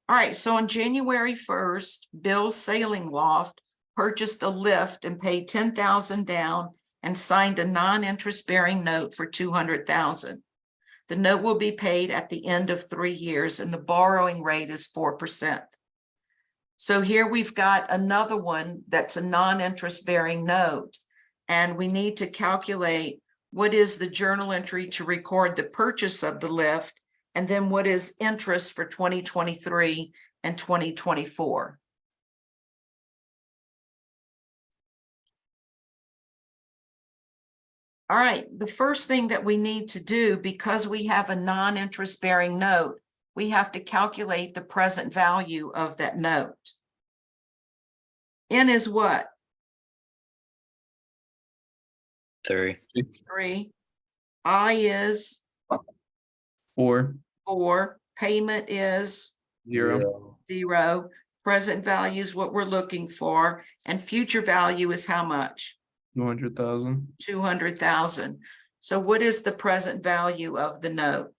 All right, so on January 1st, Bill's Sailing Loft purchased a lift and paid 10,000 down and signed a non-interest bearing note for 200,000. The note will be paid at the end of 3 years and the borrowing rate is 4%. So here we've got another one that's a non-interest bearing note. And we need to calculate what is the journal entry to record the purchase of the lift, and then what is interest for 2023 and 2024. All right, the first thing that we need to do, because we have a non-interest bearing note, we have to calculate the present value of that note. N is what? 3. 3. I is 4, 4. Payment is 0. 0. Present value is what we're looking for. And future value is how much? 200,000. 200,000. So what is the present value of the note?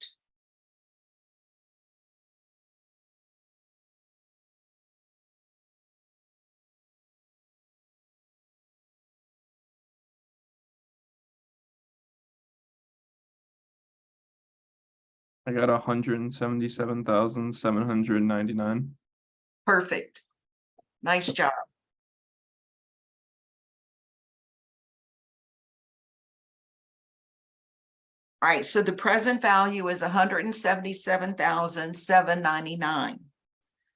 I got 177,799. Perfect. Nice job. All right, so the present value is 177,799.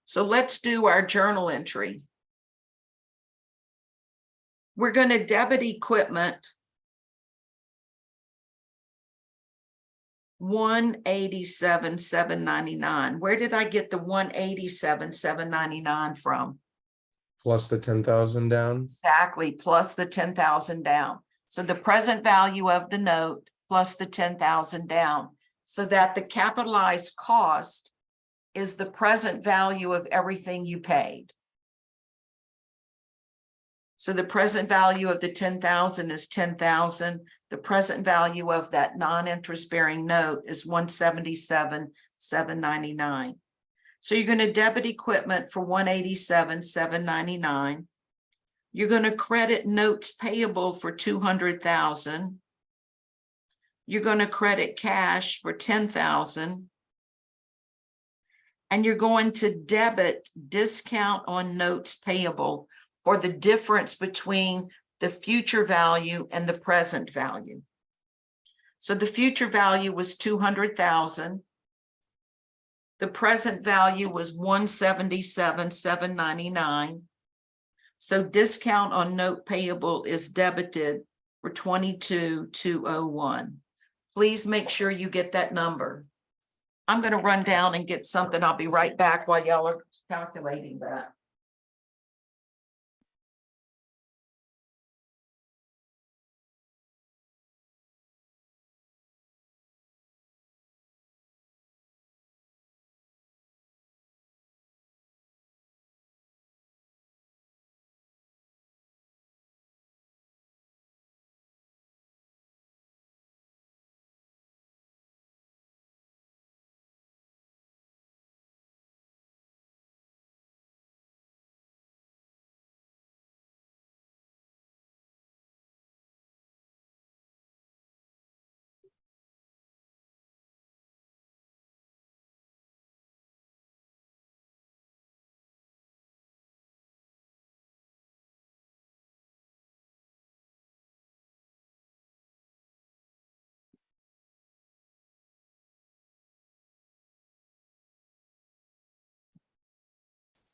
So let's do our journal entry. We're going to debit equipment 187,799. Where did I get the 187,799 from? Plus the 10,000 down. Exactly, plus the 10,000 down. So the present value of the note plus the 10,000 down, so that the capitalized cost is the present value of everything you paid. So the present value of the 10,000 is 10,000. The present value of that non-interest bearing note is 177,799. So you're going to debit equipment for 187,799. You're going to credit notes payable for 200,000. You're going to credit cash for 10,000. And you're going to debit discount on notes payable for the difference between the future value and the present value. So the future value was 200,000. The present value was 177,799. So discount on note payable is debited for 22,201. Please make sure you get that number. I'm going to run down and get something. I'll be right back while y'all are calculating that.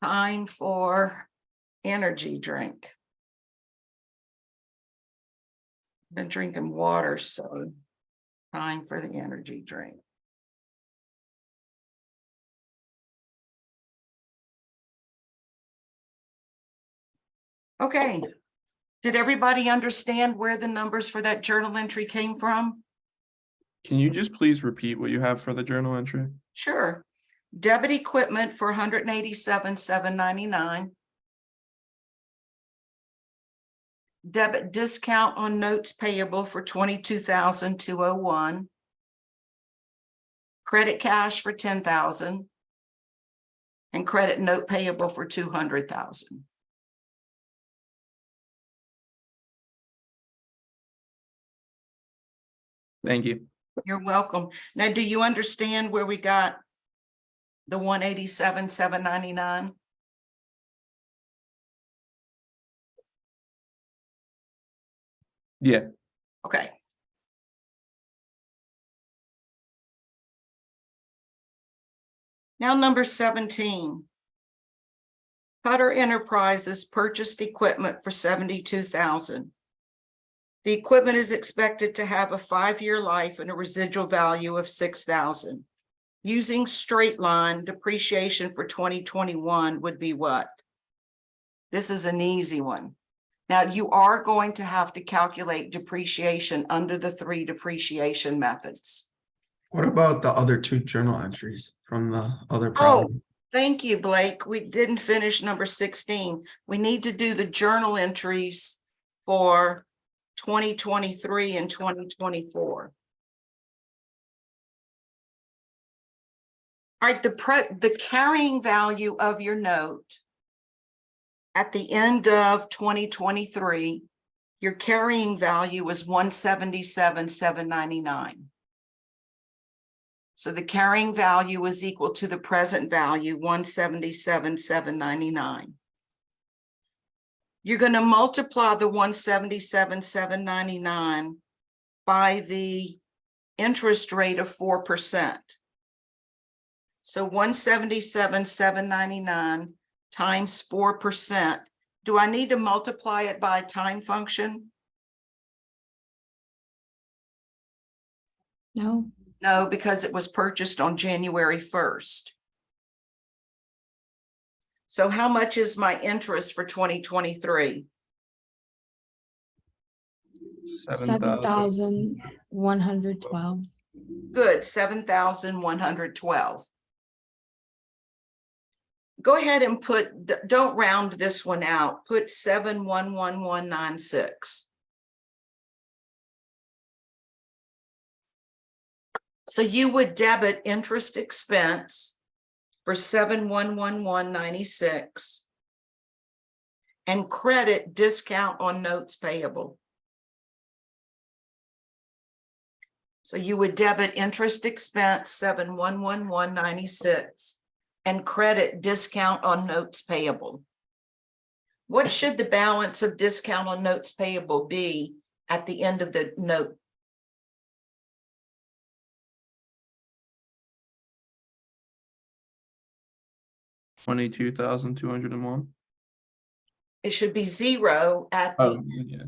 Time for energy drink. Been drinking water, so time for the energy drink. Okay, did everybody understand where the numbers for that journal entry came from? Can you just please repeat what you have for the journal entry? Sure. Debit equipment for $187,799. Debit discount on notes payable for $22,201. Credit cash for $10,000. And credit note payable for $200,000. Thank you. You're welcome. Now, do you understand where we got the 187,799? Yeah, Okay. Now, number 17. Cutter Enterprises purchased equipment for $72,000. The equipment is expected to have a 5-year life and a residual value of $6,000. Using straight line depreciation for 2021 would be what? This is an easy one. Now, you are going to have to calculate depreciation under the 3 depreciation methods. What about the other 2 journal entries from the other Oh, problem? thank you, Blake. We didn't finish number 16. We need to do the journal entries for 2023 and 2024. All right, the carrying value of your note at the end of 2023, your carrying value was $177,799. So the carrying value is equal to the present value, $177,799. You're going to multiply the $177,799 by the interest rate of 4%. So $177,799 times 4%. Do I need to multiply it by a time function? No, No, because it was purchased on January 1st. So how much is my interest for 2023? 7,112. Good, 7,112. Go ahead and put, don't round this one out, put 7,11196. So you would debit interest expense for 7,11196 and credit discount on notes payable. So you would debit interest expense 7,11196 and credit discount on notes payable. What should the balance of discount on notes payable be at the end of the note? $22,201. It should be 0 at the, Oh, yeah.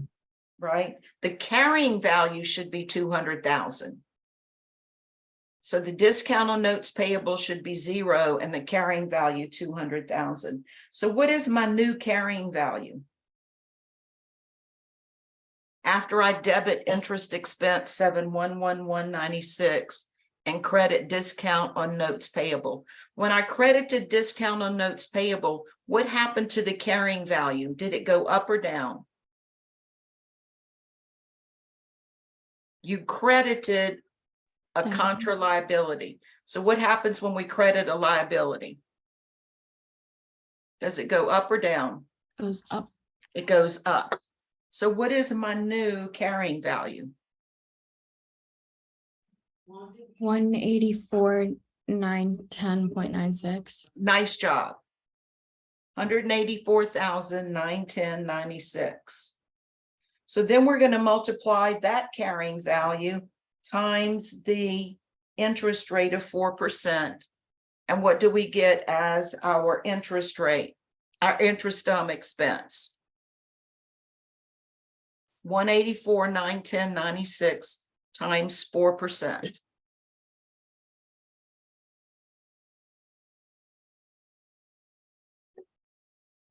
right? The carrying value should be 200,000. So the discount on notes payable should be 0 and the carrying value 200,000. So what is my new carrying value? After I debit interest expense 7,11196 and credit discount on notes payable. When I credited discount on notes payable, what happened to the carrying value? Did it go up or down? You credited a Down. contra liability. So what happens when we credit a liability? Does it go up or down? Goes up. It goes up. So what is my new carrying value? 184,910.96. Nice job. 184,910.96. So then we're going to multiply that carrying value times the interest rate of 4%. And what do we get as our interest rate, our interest expense? 184,910.96 times 4%.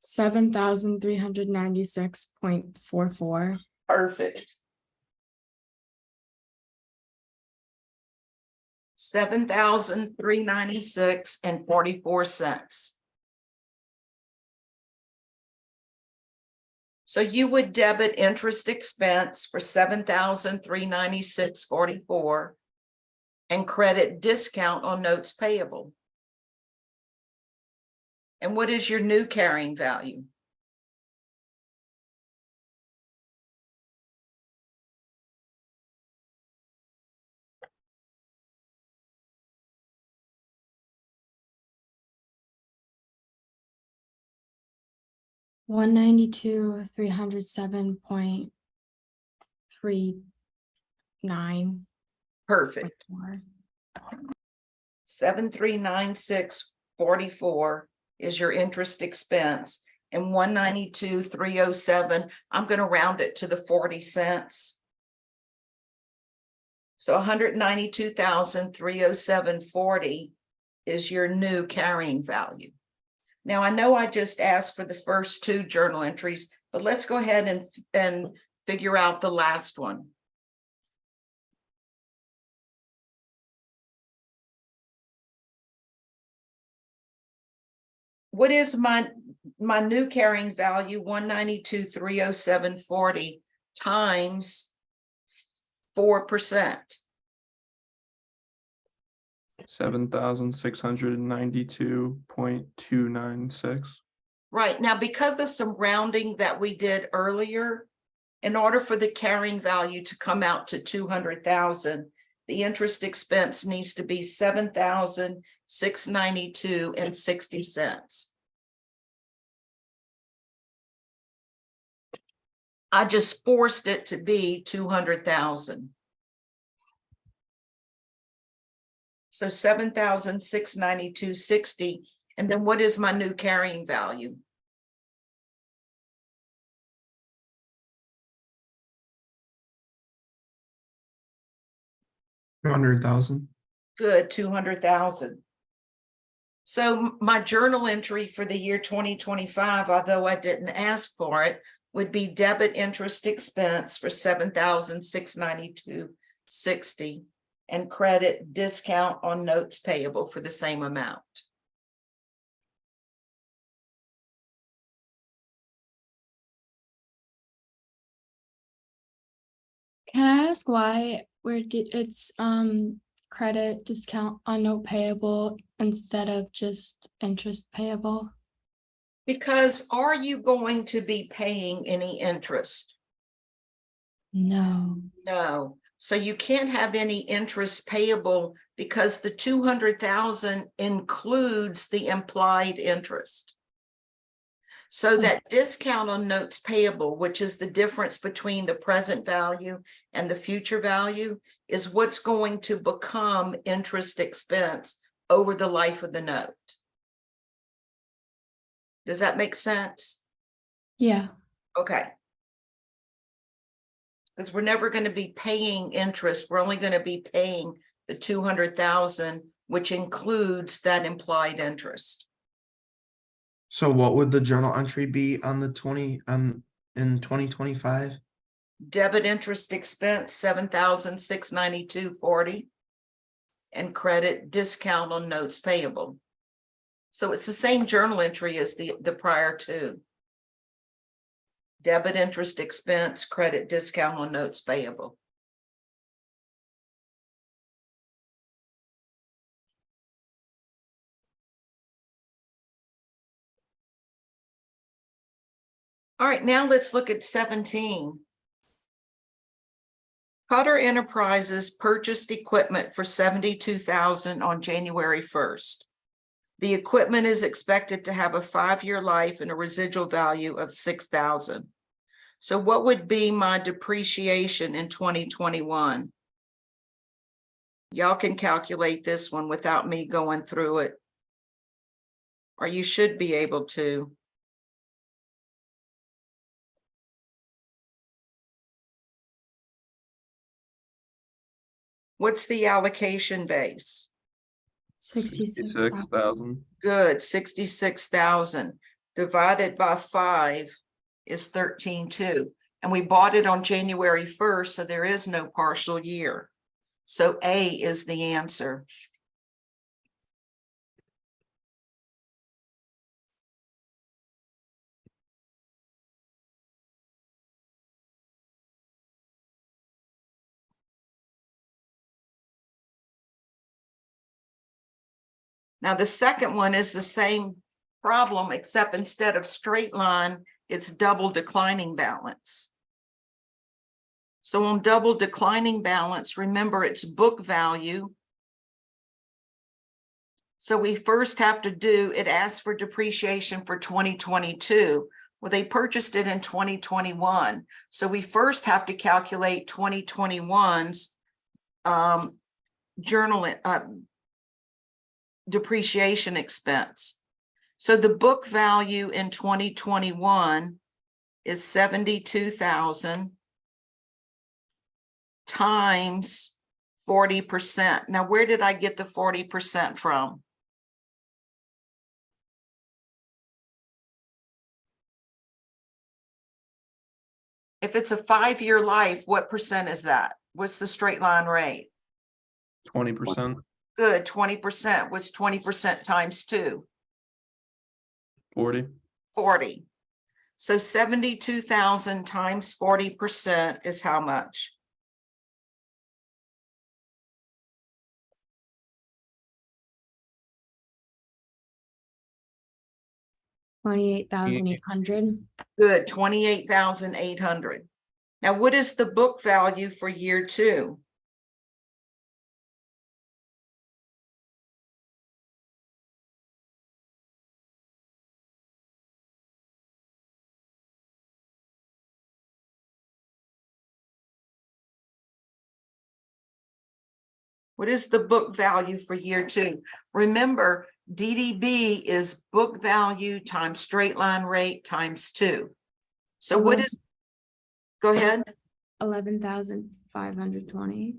$7,396.44. Perfect. $7,396.44. So you would debit interest expense for $7,396.44 and credit discount on notes payable. And what is your new carrying value? $192,307.39. Perfect. 7,396.44 is your interest expense, and 192,307, I'm going to round it to the 40 cents. So 192,307.40 is your new carrying value. Now, I know I just asked for the first two journal entries, but let's go ahead and figure out the last one. What is my new carrying value? 192,307.40 times 4%. 7,692.296. Right now, because of some rounding that we did earlier, in order for the carrying value to come out to 200,000, the interest expense needs to be 7,692.60. I just forced it to be 200,000. So 7,692.60. And then what is my new carrying value? $200,000. Good, 200,000. So my journal entry for the year 2025, although I didn't ask for it, would be debit interest expense for 7,692.60 and credit discount on notes payable for the same amount. Can I ask why it's credit discount on note payable instead of just interest payable? Because are you going to be paying any interest? No. No. So you can't have any interest payable because the 200,000 includes the implied interest. So that discount on notes payable, which is the difference between the present value and the future value, is what's going to become interest expense over the life of the note. Does that make sense? Yeah. Okay. Because we're never going to be paying interest. We're only going to be paying the 200,000, which includes that implied interest. So what would the journal entry be on the in 2025? Debit interest expense, 7,692.40, and credit discount on notes payable. So it's the same journal entry as the prior two. Debit interest expense, credit discount on notes payable. All right, now let's look at 17. Cutter Enterprises purchased equipment for $72,000 on January 1st. The equipment is expected to have a 5-year life and a residual value of $6,000. So what would be my depreciation in 2021? Y'all can calculate this one without me going through it. Or you should be able to. What's the allocation base? 66,000. Good, 66,000 divided by 5 is 13.2. And we bought it on January 1st, so there is no partial year. So A is the answer. Now, the second one is the same problem, except instead of straight line, it's double declining balance. So on double declining balance, remember it's book value. So we first have to do, it asks for depreciation for 2022. Well, they purchased it in 2021. So we first have to calculate 2021's journal depreciation expense. So the book value in 2021 is 72,000 times 40%. Now, where did I get the 40% from? If it's a 5-year life, what percent is that? What's the straight line rate? 20%, Good, 20%. What's 20% times 2? 40. 40. So 72,000 times 40% is how much? $28,800. Good, 28,800. Now, what is the book value for year 2? What is the book value for year 2? Remember, DDB is book value times straight line rate times 2. So what is, go ahead. 11,520.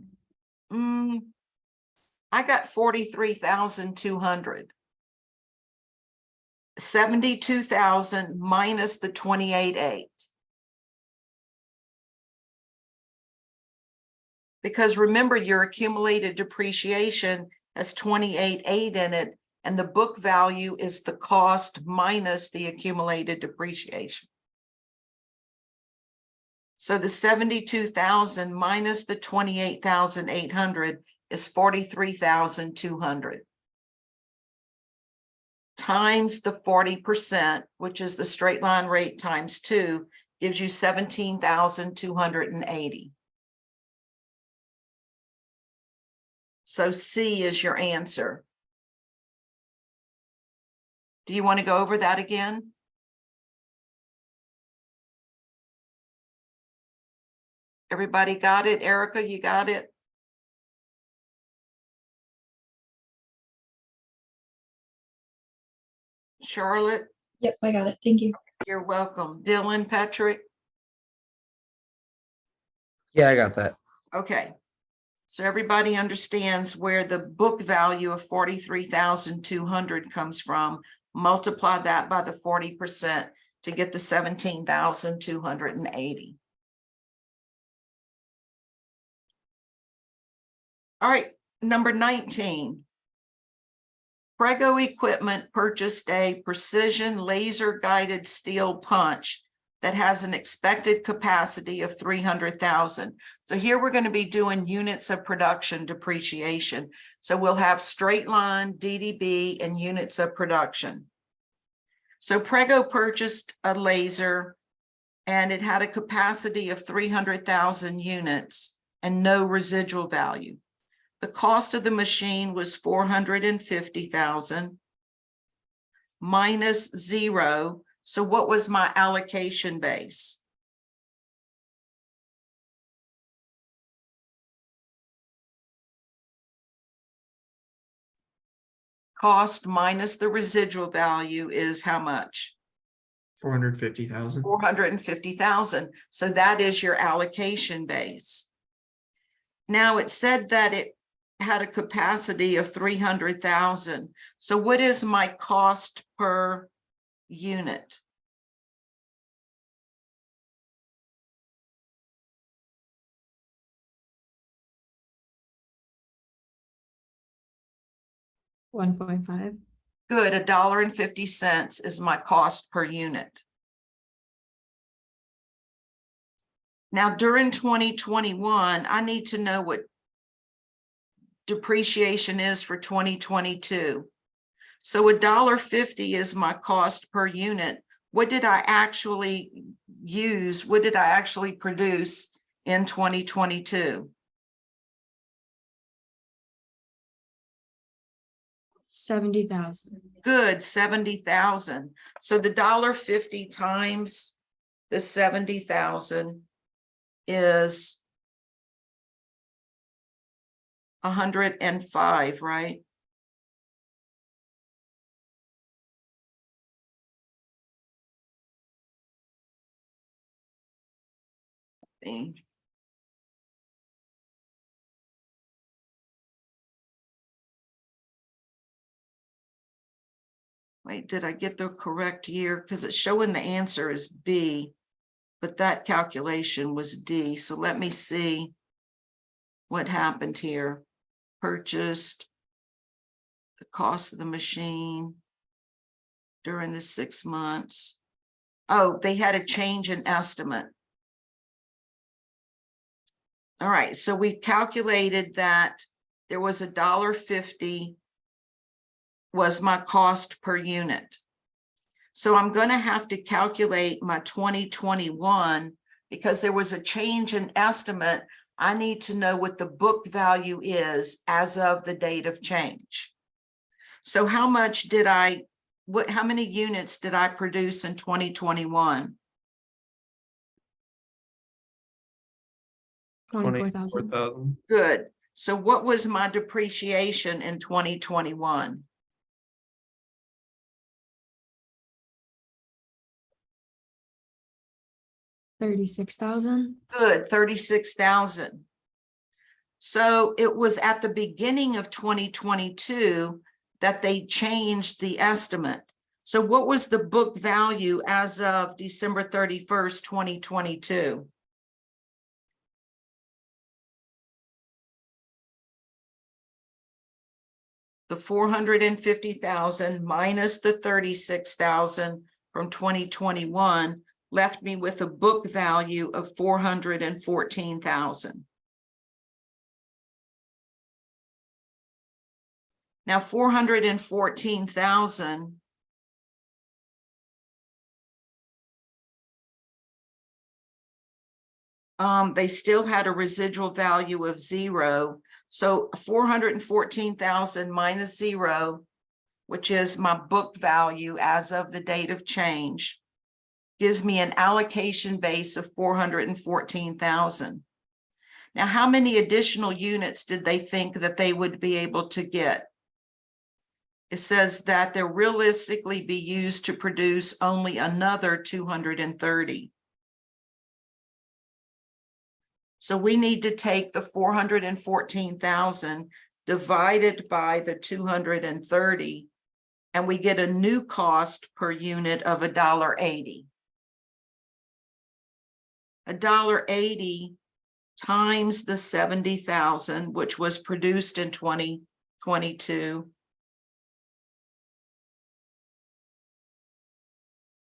I got 43,200. 72,000 minus the 28,800. Because remember, your accumulated depreciation has 28,800 in it, and the book value is the cost minus the accumulated depreciation. So the 72,000 minus the 28,800 is 43,200. Times the 40%, which is the straight line rate times 2, gives you 17,280. So C is your answer. Do you want to go over that again? Everybody got it? Erica, you got it? Charlotte? Yep, I got it. Thank you. You're welcome. Dylan, Patrick? Yeah, I got that. Okay. So everybody understands where the book value of 43,200 comes from. Multiply that by the 40% to get the 17,280. All right, number 19. Prego Equipment purchased a precision laser guided steel punch that has an expected capacity of 300,000. So here we're going to be doing units of production depreciation. So we'll have straight line, DDB, and units of production. So Prego purchased a laser and it had a capacity of 300,000 units and no residual value. The cost of the machine was 450,000 minus 0. So what was my allocation base? Cost minus the residual value is how much? 450,000. 450,000. So that is your allocation base. Now it said that it had a capacity of 300,000. So what is my cost per unit? 1.5. Good, $1.50 is my cost per unit. Now, during 2021, I need to know what depreciation is for 2022. So $1.50 is my cost per unit. What did I actually use? What did I actually produce in 2022? 70,000. Good, 70,000. So the $1.50 times the 70,000 is 105, right? Wait, did I get the correct year? Because it's showing the answer is B, but that calculation was D. So let me see what happened here. Purchased, the cost of the machine during the 6 months. Oh, they had a change in estimate. All right, so we calculated that there was $1.50 was my cost per unit. So I'm going to have to calculate my 2021 because there was a change in estimate. I need to know what the book value is as of the date of change. So how much did how many units did I produce in 2021? 24,000. 24,000. Good. So what was my depreciation in 2021? 36,000. Good, 36,000. So it was at the beginning of 2022 that they changed the estimate. So what was the book value as of December 31st, 2022? The 450,000 minus the 36,000 from 2021 left me with a book value of 414,000. Now 414,000 they still had a residual value of 0. So 414,000 minus 0, which is my book value as of the date of change, gives me an allocation base of 414,000. Now, how many additional units did they think that they would be able to get? It says that they'll realistically be used to produce only another 230. So we need to take the 414,000 divided by the 230, and we get a new cost per unit of $1.80. $1.80 times the 70,000, which was produced in 2022,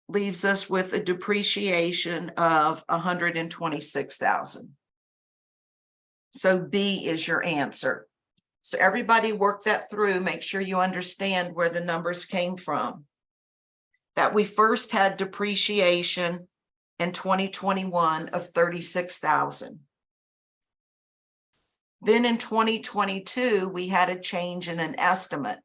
leaves us with a depreciation of 126,000. So B is your answer. So everybody work that through, make sure you understand where the numbers came from. That we first had depreciation in 2021 of 36,000. Then in 2022, we had a change in an estimate.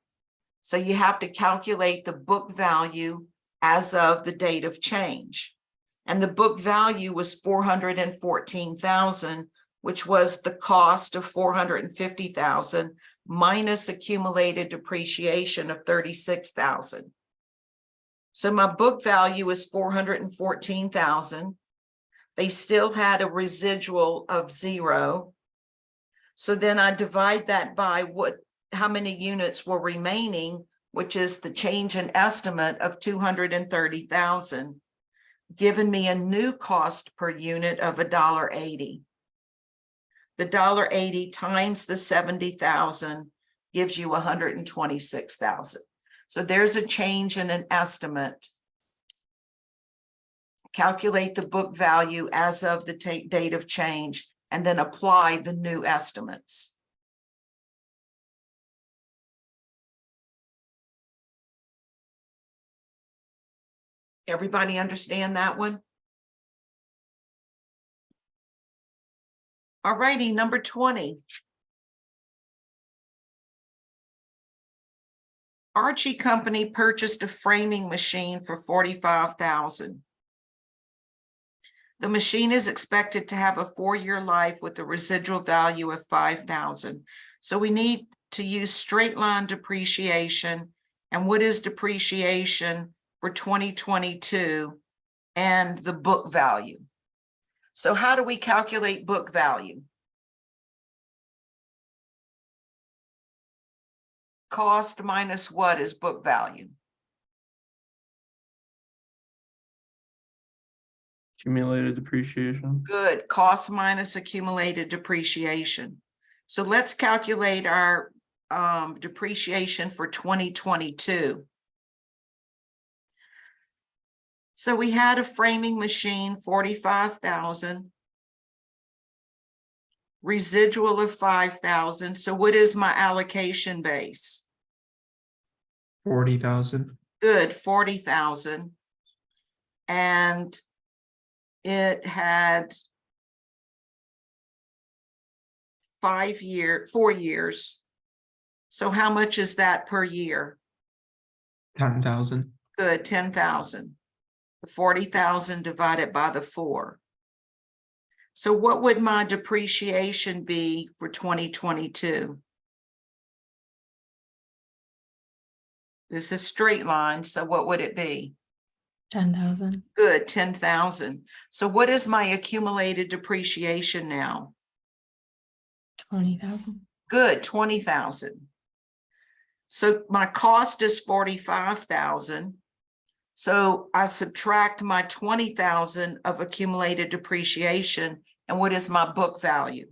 So you have to calculate the book value as of the date of change. And the book value was 414,000, which was the cost of 450,000 minus accumulated depreciation of 36,000. So my book value is 414,000. They still had a residual of 0. So then I divide that by how many units were remaining, which is the change in estimate of 230,000, giving me a new cost per unit of $1.80. The $1.80 times the 70,000 gives you 126,000. So there's a change in an estimate. Calculate the book value as of the date of change, and then apply the new estimates. Everybody understand that one? All righty, number 20. Archie Company purchased a framing machine for 45,000. The machine is expected to have a 4-year life with a residual value of 5,000. So we need to use straight line depreciation. And what is depreciation for 2022 and the book value? So how do we calculate book value? Cost minus what is book value? Accumulated depreciation. Good, cost minus accumulated depreciation. So let's calculate our depreciation for 2022. So we had a framing machine, 45,000. Residual of 5,000. So what is my allocation base? 40,000. Good, 40,000. And it had 4 years. So how much is that per year? 10,000. Good, 10,000. The 40,000 divided by the 4. So what would my depreciation be for 2022? This is straight line, so what would it be? 10,000. Good, 10,000. So what is my accumulated depreciation now? 20,000. Good, 20,000. So my cost is 45,000. So I subtract my 20,000 of accumulated depreciation, and what is my book value?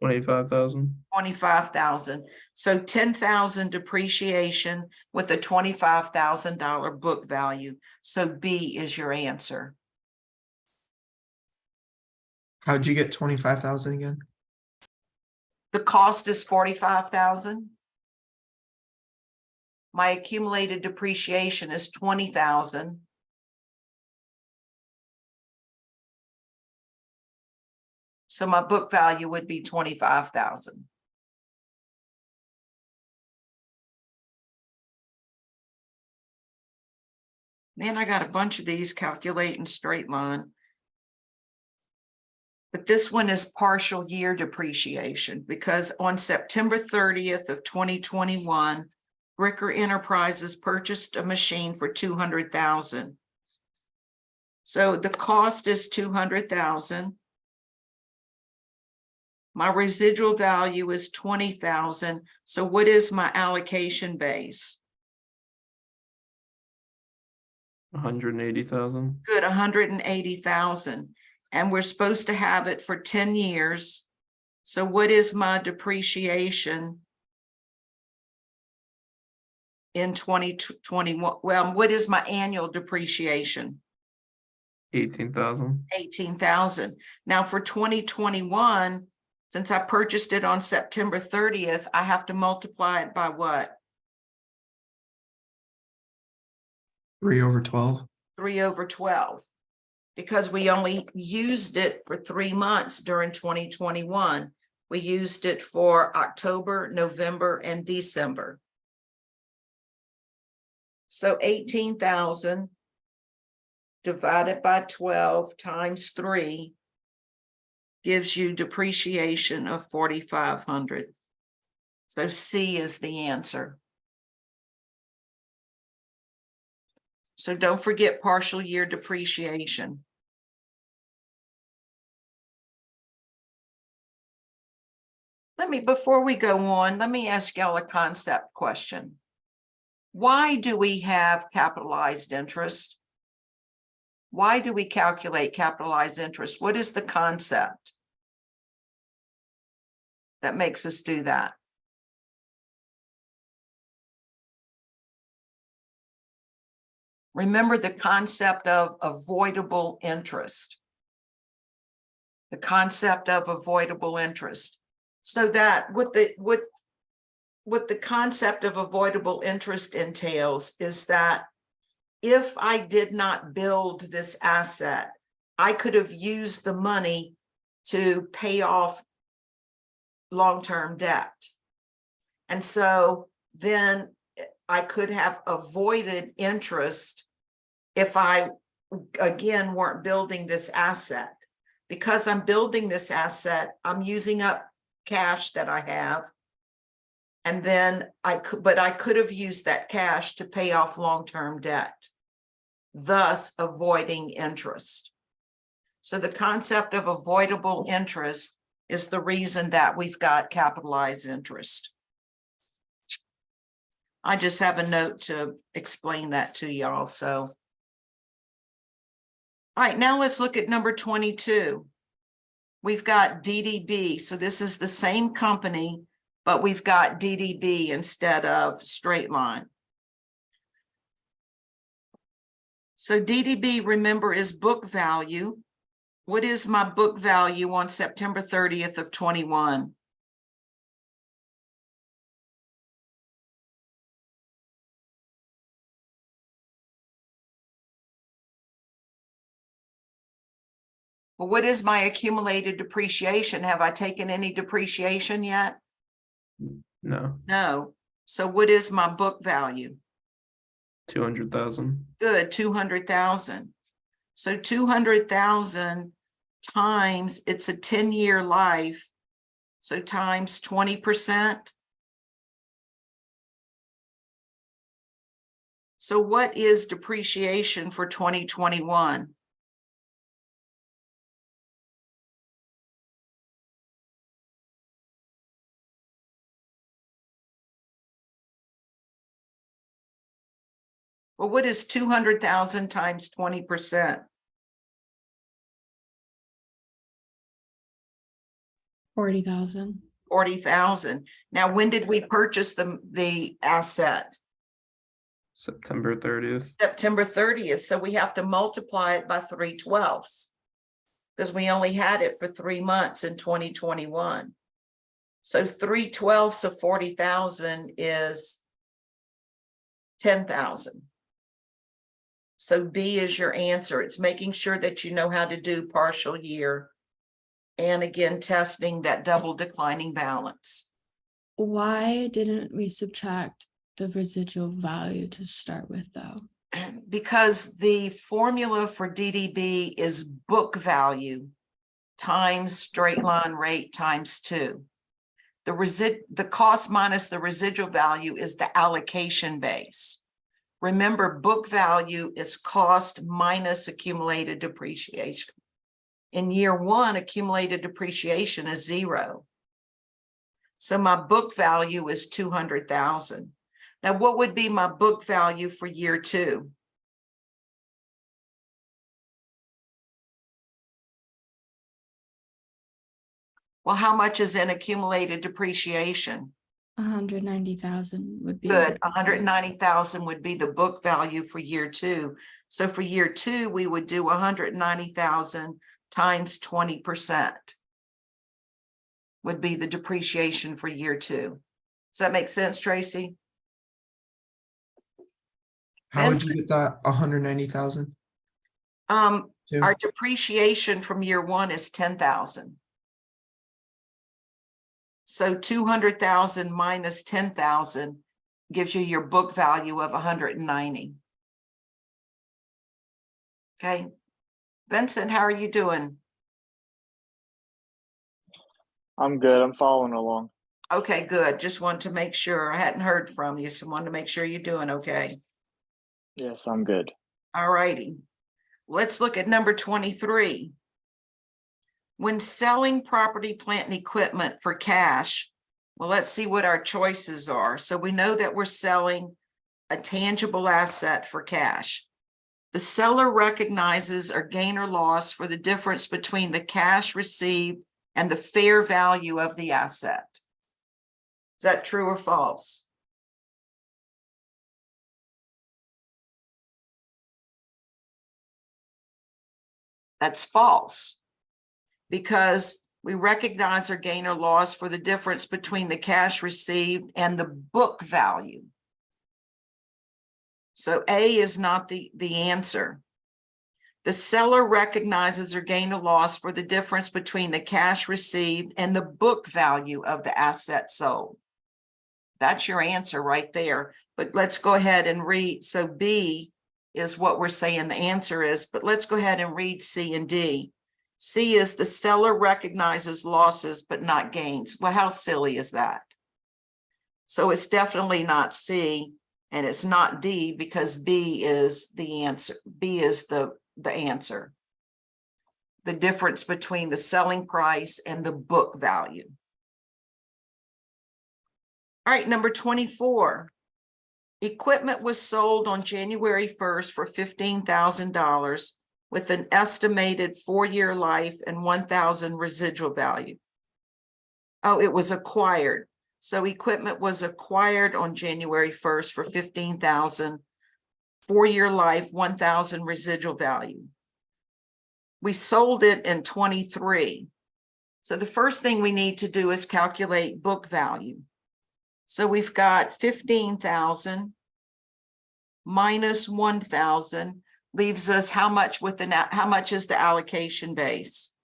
25,000. 25,000. So 10,000 depreciation with a $25,000 book value. So B is your answer. How'd you get 25,000 again? The cost is 45,000. My accumulated depreciation is 20,000. So my book value would be 25,000. Then I got a bunch of these calculating straight line. But this one is partial year depreciation because on September 30th of 2021, Bricker Enterprises purchased a machine for 200,000. So the cost is 200,000. My residual value is 20,000. So what is my allocation base? 180,000. Good, 180,000. And we're supposed to have it for 10 years. So what is my depreciation in 2021? Well, what is my annual depreciation? 18,000. 18,000. Now for 2021, since I purchased it on September 30th, I have to multiply it by what? 3/12. 3/12. Because we only used it for 3 months during 2021. We used it for October, November, and December. So 18,000 divided by 12 times 3 gives you depreciation of 4,500. So C is the answer. So don't forget partial year depreciation. Before we go on, let me ask y'all a concept question. Why do we have capitalized interest? Why do we calculate capitalized interest? What is the concept that makes us do that? Remember the concept of avoidable interest. The concept of avoidable interest. So that what the concept of avoidable interest entails is that if I did not build this asset, I could have used the money to pay off long-term debt. And so then I could have avoided interest if I, again, weren't building this asset. Because I'm building this asset, I'm using up cash that I have. And then I could have used that cash to pay off long-term debt, thus avoiding interest. So the concept of avoidable interest is the reason that we've got capitalized interest. I just have a note to explain that to y'all, so. All right, now let's look at number 22. We've got DDB, so this is the same company, but we've got DDB instead of straight line. So DDB, remember, is book value. What is my book value on September 30th of 21? Well, what is my accumulated depreciation? Have I taken any depreciation yet? No, No. So what is my book value? 200,000. Good, 200,000. So 200,000 times, it's a 10-year life. So times 20%. So what is depreciation for 2021? Well, what is 200,000 times 20%? 40,000. 40,000. Now, when did we purchase the asset? September 30th. September 30th. So we have to multiply it by 3/12 because we only had it for 3 months in 2021. So 3/12 of 40,000 is 10,000. So B is your answer. It's making sure that you know how to do partial year. And again, testing that double declining balance. Why didn't we subtract the residual value to start with though? Because the formula for DDB is book value times straight line rate times 2. The cost minus the residual value is the allocation base. Remember, book value is cost minus accumulated depreciation. In year 1, accumulated depreciation is 0. So my book value is 200,000. Now, what would be my book value for year 2? Well, how much is in accumulated depreciation? 190,000 would be. Good, 190,000 would be the book value for year 2. So for year 2, we would do 190,000 times 20% would be the depreciation for year 2. Does that make sense, Tracy? How would you get that 190,000? Our depreciation from year 1 is 10,000. So 200,000 minus 10,000 gives you your book value of 190. Okay, Vincent, how are you doing? I'm good. I'm following along. Okay, good. Just wanted to make sure. I hadn't heard from you, so wanted to make sure you're doing okay. Yes, I'm good. All righty. Let's look at number 23. When selling property, plant, and equipment for cash, well, let's see what our choices are. So we know that we're selling a tangible asset for cash. The seller recognizes a gain or loss for the difference between the cash received and the fair value of the asset. Is that true or false? That's false. Because we recognize our gain or loss for the difference between the cash received and the book value. So A is not the answer. The seller recognizes their gain or loss for the difference between the cash received and the book value of the asset sold. That's your answer right there. But let's go ahead and read. So B is what we're saying the answer is, but let's go ahead and read C and D. C is the seller recognizes losses but not gains. Well, how silly is that? So it's definitely not C, and it's not D, because B is the answer. B is the answer. The difference between the selling price and the book value. All right, number 24. Equipment was sold on January 1st for $15,000 with an estimated 4-year life and 1,000 residual value. Oh, it was acquired. So equipment was acquired on January 1st for $15,000, 4-year life, 1,000 residual value. We sold it in 23. So the first thing we need to do is calculate book value. So we've got 15,000 minus 1,000 leaves us how much how much is the allocation base?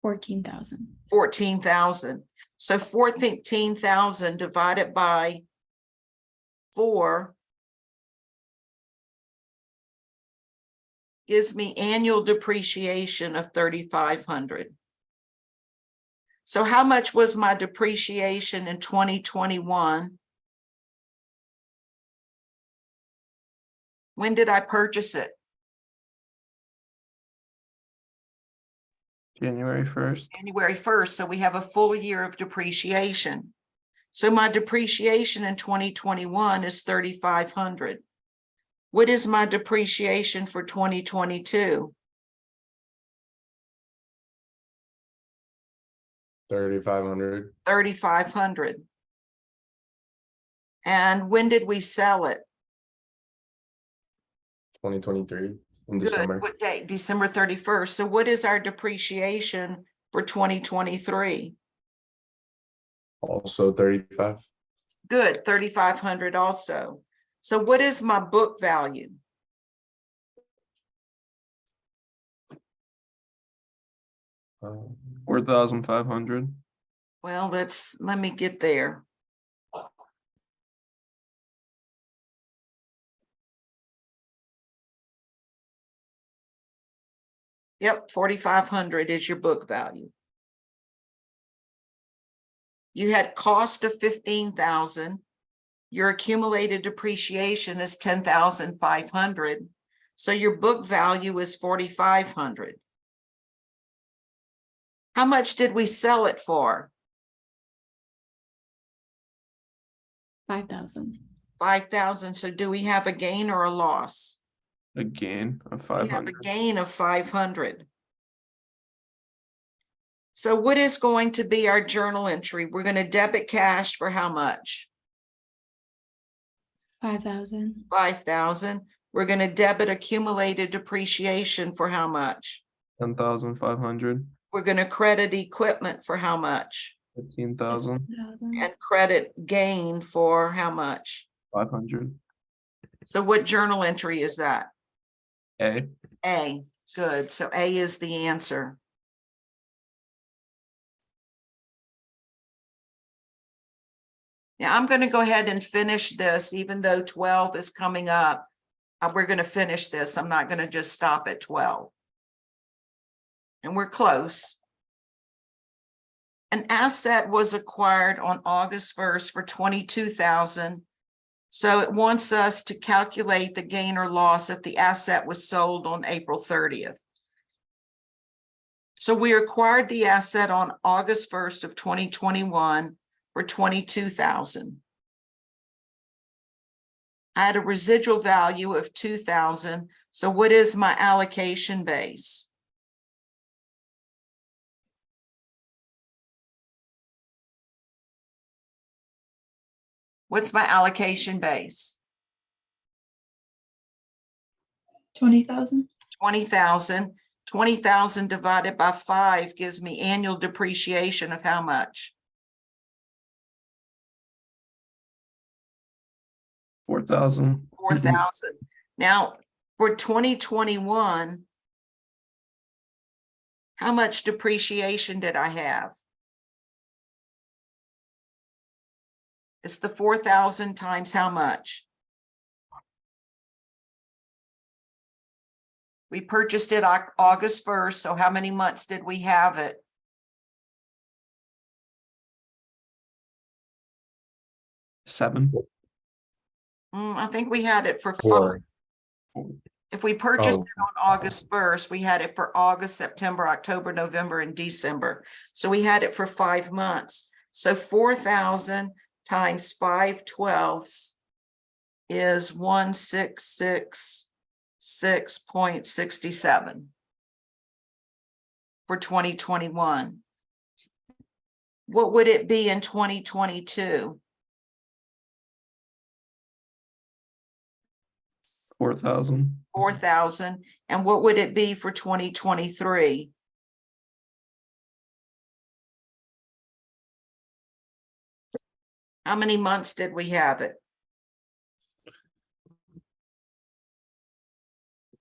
14,000. 14,000. So 14,000 divided by 4 gives me annual depreciation of 3,500. So how much was my depreciation in 2021? When did I purchase it? January 1st. January 1st. So we have a full year of depreciation. So my depreciation in 2021 is 3,500. What is my depreciation for 2022? 3,500. 3,500. And when did we sell it? 2023 in Good. December. What date? December 31st. So what is our depreciation for 2023? Also 35. Good, 3,500 also. So what is my book value? Um, 4,500. Well, let me get there. Yep, 4,500 is your book value. You had cost of 15,000. Your accumulated depreciation is 10,500. So your book value is 4,500. How much did we sell it for? 5,000. 5,000. So do we have a gain or a loss? A gain of We have a 500. gain of 500. So what is going to be our journal entry? We're going to debit cash for how much? 5,000. 5,000. We're going to debit accumulated depreciation for how much? 10,500. We're going to credit equipment for how much? 15,000. 15,000. And credit gain for how much? 500. So what journal entry is that? A. A. Good. So A is the answer. Now I'm going to go ahead and finish this, even though 12 is coming up. We're going to finish this. I'm not going to just stop at 12. And we're close. An asset was acquired on August 1st for 22,000. So it wants us to calculate the gain or loss if the asset was sold on April 30th. So we acquired the asset on August 1st of 2021 for 22,000. I had a residual value of 2,000. So what is my allocation base? What's my allocation base? 20,000. 20,000. 20,000 divided by 5 gives me annual depreciation of how much? 4,000. 4,000. Now, for 2021, how much depreciation did I have? It's the 4,000 times how much? We purchased it August 1st, so how many months did we have it? Seven. I think we had it for 5. 4. If we purchased Oh. it on August 1st, we had it for August, September, October, November, and December. So we had it for 5 months. So 4,000 times 5/12 is 1,666.67 for 2021. What would it be in 2022? 4,000. 4,000. And what would it be for 2023? How many months did we have it?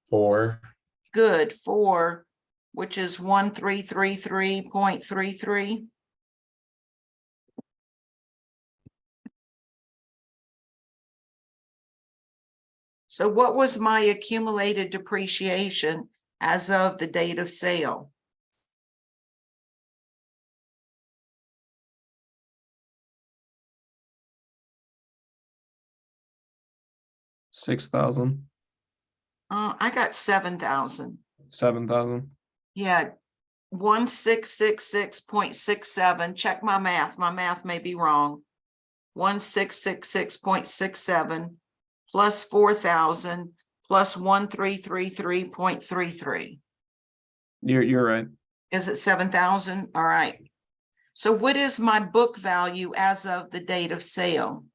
4. Good, 4, which is 1,333.33. So what was my accumulated depreciation as of the date of sale? $6,000. I got 7,000. 7,000. Yeah, 1,666.67. Check my math. My math may be wrong. 1,666.67 plus 4,000 plus 1,333.33. You're right. Is it 7,000? All right. So what is my book value as of the date of sale?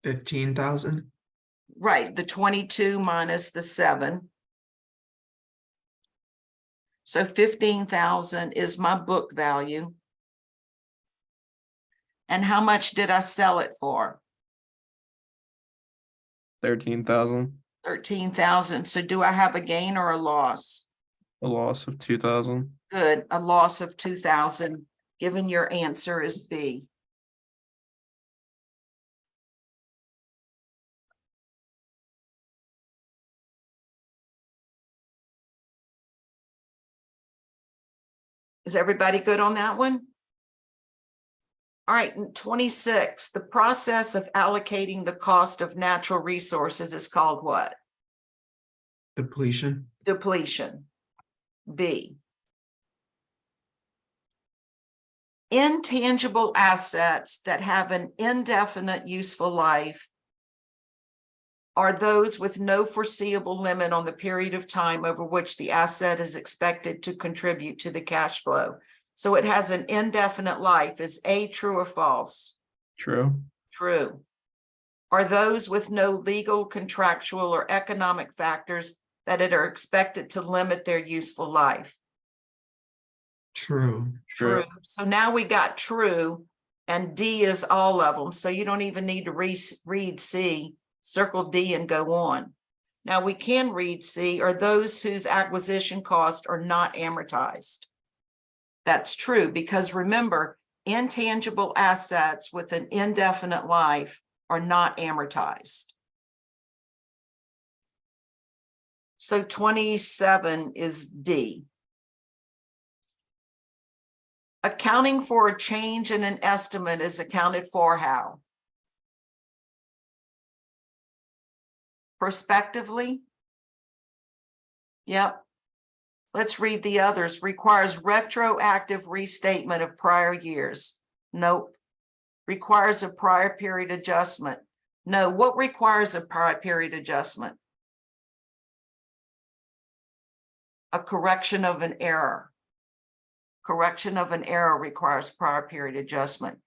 15,000. Right, the 22 minus the 7. So 15,000 is my book value. And how much did I sell it for? 13,000. 13,000. So do I have a gain or a loss? A loss of 2,000. Good, a loss of 2,000, given your answer is B. Is everybody good on that one? All right, 26, the process of allocating the cost of natural resources is called what? Depletion. Depletion. B. Intangible assets that have an indefinite useful life are those with no foreseeable limit on the period of time over which the asset is expected to contribute to the cash flow. So it has an indefinite life. Is A true or false? True. True. Are those with no legal, contractual, or economic factors that are expected to limit their useful life? True. True. So now we got true, and D is all of them. So you don't even need to read C. Circle D and go on. Now we can read C, are those whose acquisition costs are not amortized. That's true, because remember, intangible assets with an indefinite life are not amortized. So 27 is D. Accounting for a change in an estimate is accounted for how? Prospectively? Yep. Let's read the others. Requires retroactive restatement of prior years. Nope. Requires a prior period adjustment. No. What requires a prior period adjustment? A correction of an error. Correction of an error requires prior period adjustment.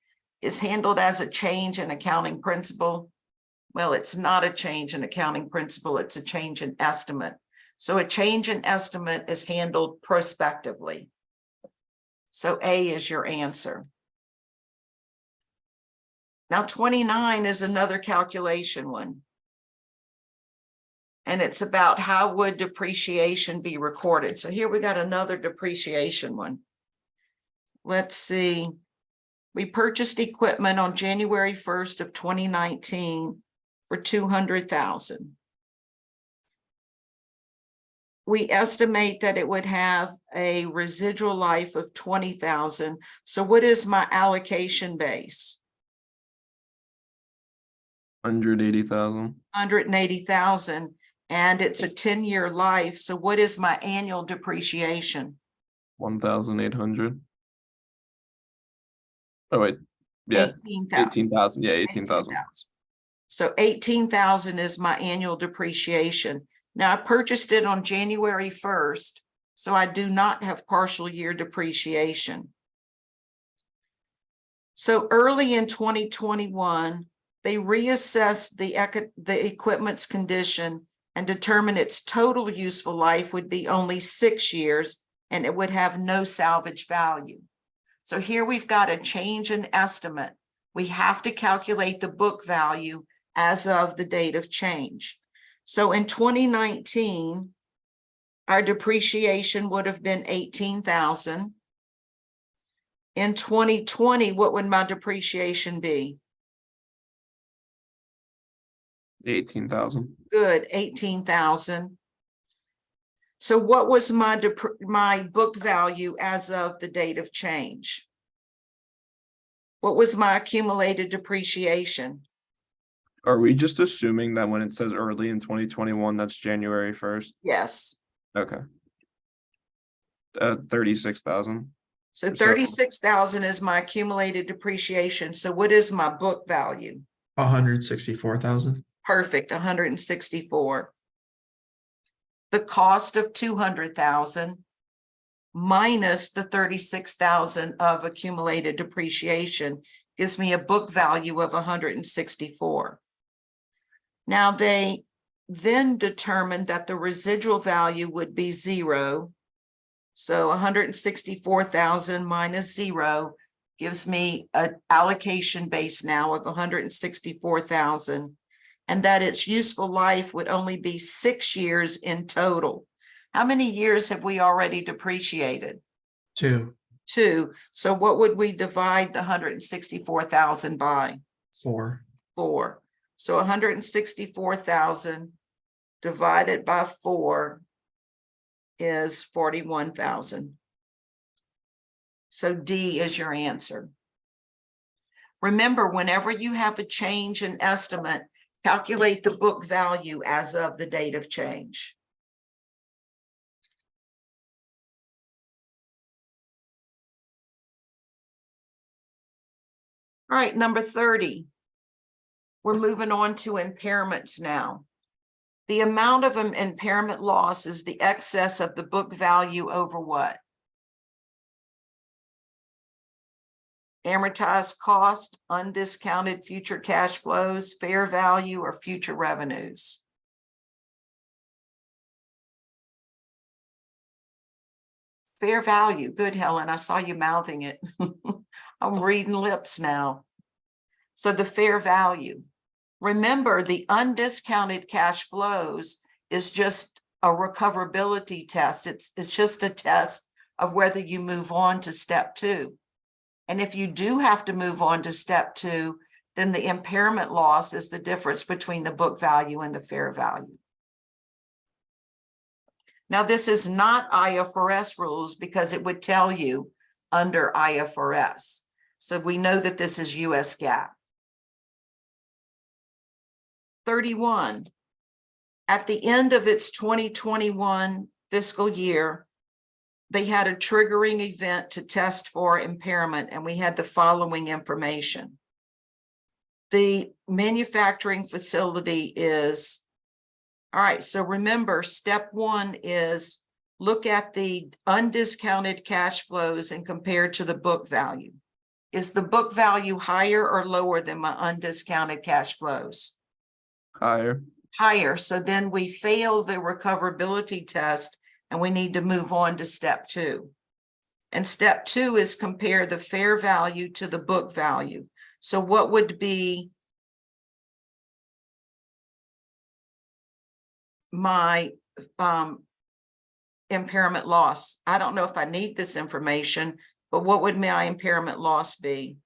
Is handled as a change in accounting principle. Well, it's not a change in accounting principle, it's a change in estimate. So a change in estimate is handled prospectively. So A is your answer. Now 29 is another calculation one. And it's about how would depreciation be recorded. So here we got another depreciation one. Let's see. We purchased equipment on January 1st of 2019 for 200,000. We estimate that it would have a residual life of 20,000. So what is my allocation base? 180,000. 180,000, and it's a 10-year life. So what is my annual depreciation? 1,800. Oh wait, yeah, 18,000. 18,000. Yeah, 18,000. So 18,000 is my annual depreciation. Now I purchased it on January 1st, so I do not have partial year depreciation. So early in 2021, they reassessed the equipment's condition and determined its total useful life would be only 6 years and it would have no salvage value. So here we've got a change in estimate. We have to calculate the book value as of the date of change. So in 2019, our depreciation would have been 18,000. In 2020, what would my depreciation be? 18,000. Good, 18,000. So what was my book value as of the date of change? What was my accumulated depreciation? Are we just assuming that when it says early in 2021, that's January 1st? Yes. Okay. 36,000. So So- 36,000 is my accumulated depreciation. So what is my book value? 164,000. Perfect, 164. The cost of 200,000 minus the 36,000 of accumulated depreciation gives me a book value of 164. Now they then determined that the residual value would be 0. So 164,000 minus 0 gives me an allocation base now of 164,000, and that its useful life would only be 6 years in total. How many years have we already depreciated? 2, 2. So what would we divide the 164,000 by? 4. 4. So 164,000 divided by 4 is 41,000. So D is your answer. Remember, whenever you have a change in estimate, calculate the book value as of the date of change. All right, number 30. We're moving on to impairments now. The amount of an impairment loss is the excess of the book value over what? Amortized cost, undiscounted future cash flows, fair value, or future revenues. Fair value. Good, Helen. I saw you mouthing it. I'm reading lips now. So the fair value. Remember, the undiscounted cash flows is just a recoverability test. It's just a test of whether you move on to step 2. And if you do have to move on to step 2, then the impairment loss is the difference between the book value and the fair value. Now, this is not IFRS rules because it would tell you under IFRS. So we know that this is US GAAP. 31. At the end of its 2021 fiscal year, they had a triggering event to test for impairment, and we had the following information. The manufacturing facility is, all right, so remember, step 1 is look at the undiscounted cash flows and compare to the book value. Is the book value higher or lower than my undiscounted cash flows? Higher. Higher, so then we fail the recoverability test and we need to move on to step 2. And step 2 is compare the fair value to the book value. So what would be my impairment loss? I don't know if I need this information, but what would my impairment loss be?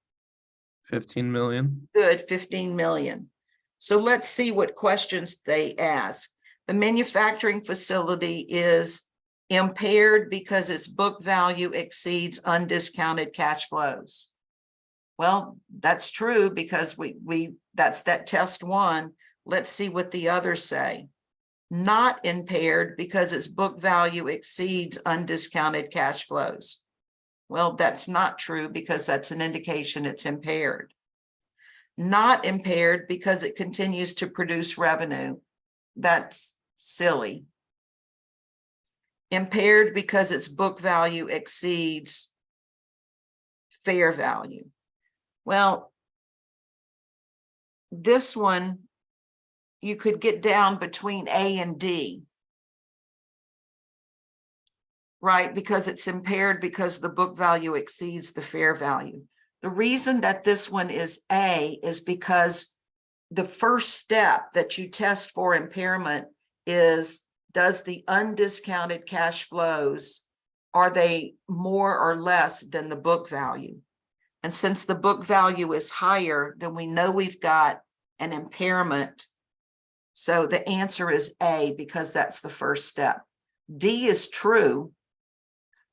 15 million. Good, 15 million. So let's see what questions they ask. The manufacturing facility is impaired because its book value exceeds undiscounted cash flows. Well, that's true because that's that test 1. Let's see what the others say. Not impaired because its book value exceeds undiscounted cash flows. Well, that's not true because that's an indication it's impaired. Not impaired because it continues to produce revenue. That's silly. Impaired because its book value exceeds fair value. Well, this one, you could get down between A and D. Right, because it's impaired because the book value exceeds the fair value. The reason that this one is A is because the first step that you test for impairment is, does the undiscounted cash flows, are they more or less than the book value? And since the book value is higher, then we know we've got an impairment. So the answer is A because that's the first step. D is true,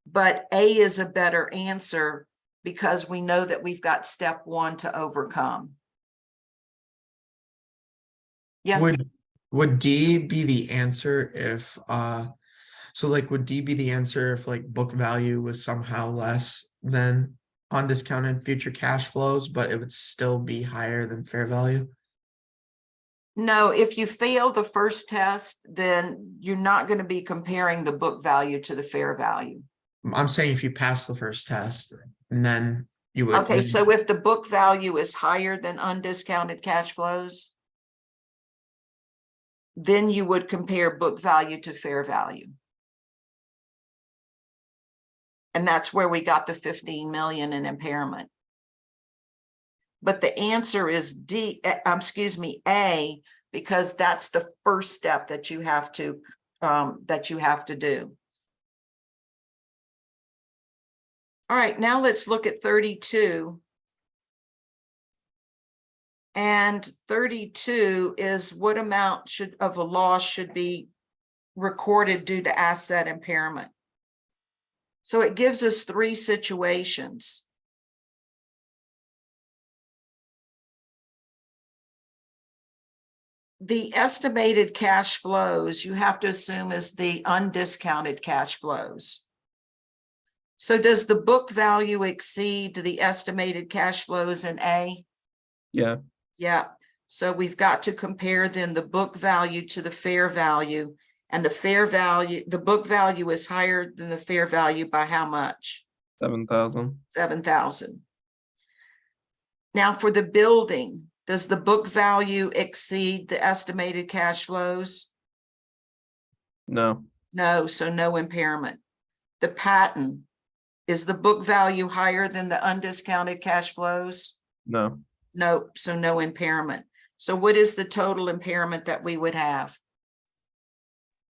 but A is a better answer because we know that we've got step 1 to overcome. Yes, Would D be the answer if so like would D be the answer if like book value was somehow less than undiscounted future cash flows, but it would still be higher than fair value? no, if you fail the first test, then you're not going to be comparing the book value to the fair value. I'm saying if you pass the first test and then you would. Okay, so if the book value is higher than undiscounted cash flows, then you would compare book value to fair value. And that's where we got the 15 million in impairment. But the answer is D, A, because that's the first step that you have to do. All right, now let's look at 32. And 32 is what amount of a loss should be recorded due to asset impairment. So it gives us 3 situations. The estimated cash flows you have to assume is the undiscounted cash flows. So does the book value exceed the estimated cash flows in A? Yeah. Yeah, so we've got to compare then the book value to the fair value, and the fair value, the book value is higher than the fair value by how much? 7,000. 7,000. Now for the building, does the book value exceed the estimated cash flows? No. No, so no impairment. The patent, is the book value higher than the undiscounted cash flows? No. No, so no impairment. So what is the total impairment that we would have?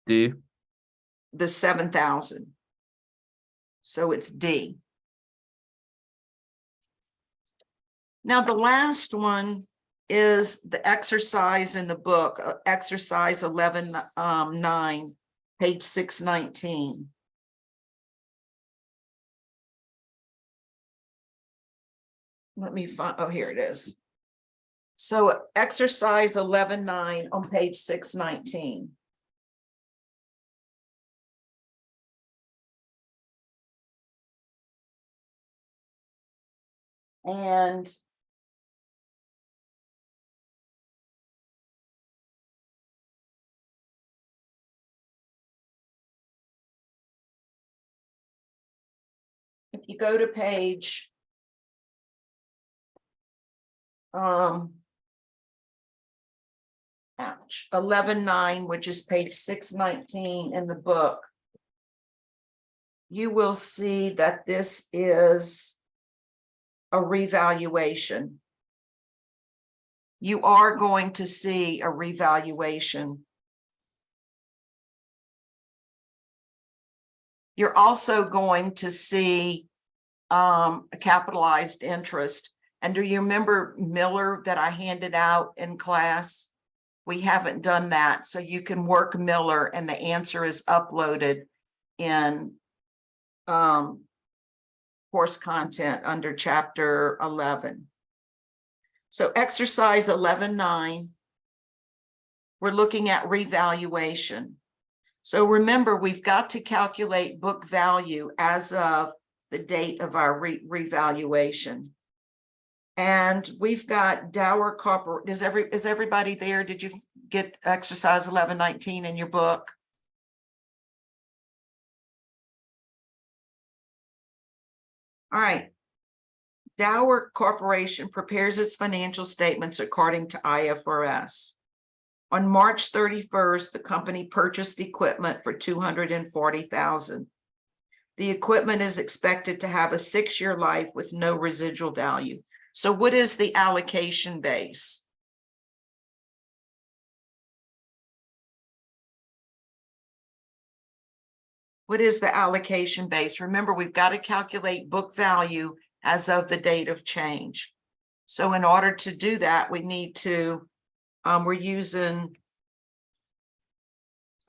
D. The 7,000. So it's D. Now, the last one is the exercise in the book, exercise 11-9, page 619. Let me find, oh, here it is. So exercise 11-9 on page 619. And if you go to page ouch, 11.9, which is page 619 in the book, you will see that this is a revaluation. You are going to see a revaluation. You're also going to see a capitalized interest. And do you remember Miller that I handed out in class? We haven't done that. So you can work Miller and the answer is uploaded in course content under chapter 11. So exercise 11.9, we're looking at revaluation. So remember, we've got to calculate book value as of the date of our revaluation. And we've got Dower Corporate. Is everybody there? Did you get exercise 11.19 in your book? All right. Dower Corporation prepares its financial statements according to IFRS. On March 31st, the company purchased equipment for $240,000. The equipment is expected to have a 6-year life with no residual value. So what is the allocation base? What is the allocation base? Remember, we've got to calculate book value as of the date of change. So in order to do that, we need to, we're using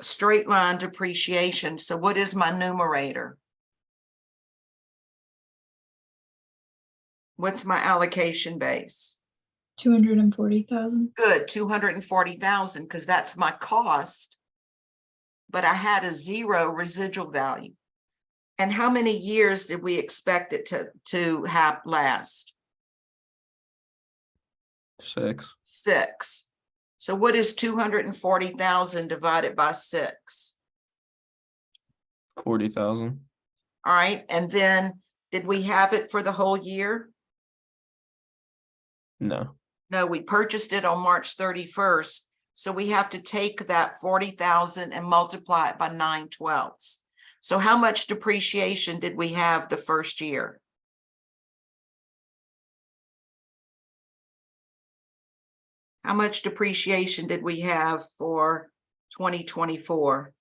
straight line depreciation. So what is my numerator? What's my allocation base? 240,000. Good, 240,000, because that's my cost. But I had a 0 residual value. And how many years did we expect it to have last? 6. 6. So what is 240,000 divided by 6? 40,000. All right, and then did we have it for the whole year? No. No, we purchased it on March 31st. So we have to take that 40,000 and multiply it by 9/12. So how much depreciation did we have the first year? How much depreciation did we have for 2024?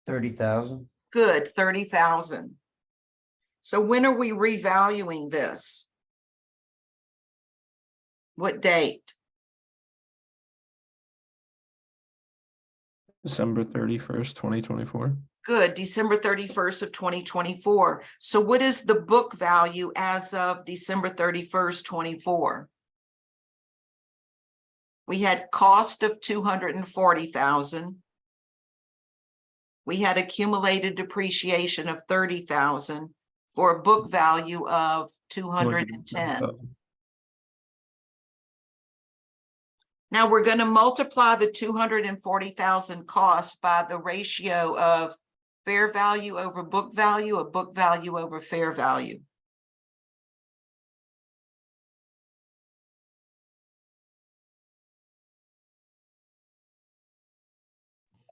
$30,000. Good, 30,000. So when are we revaluing this? What date? December 31st, 2024. Good, December 31st of 2024. So what is the book value as of December 31st, 24? We had cost of 240,000. We had accumulated depreciation of 30,000 for a book value of 210. Now we're going to multiply the 240,000 cost by the ratio of fair value over book value, or book value over fair value.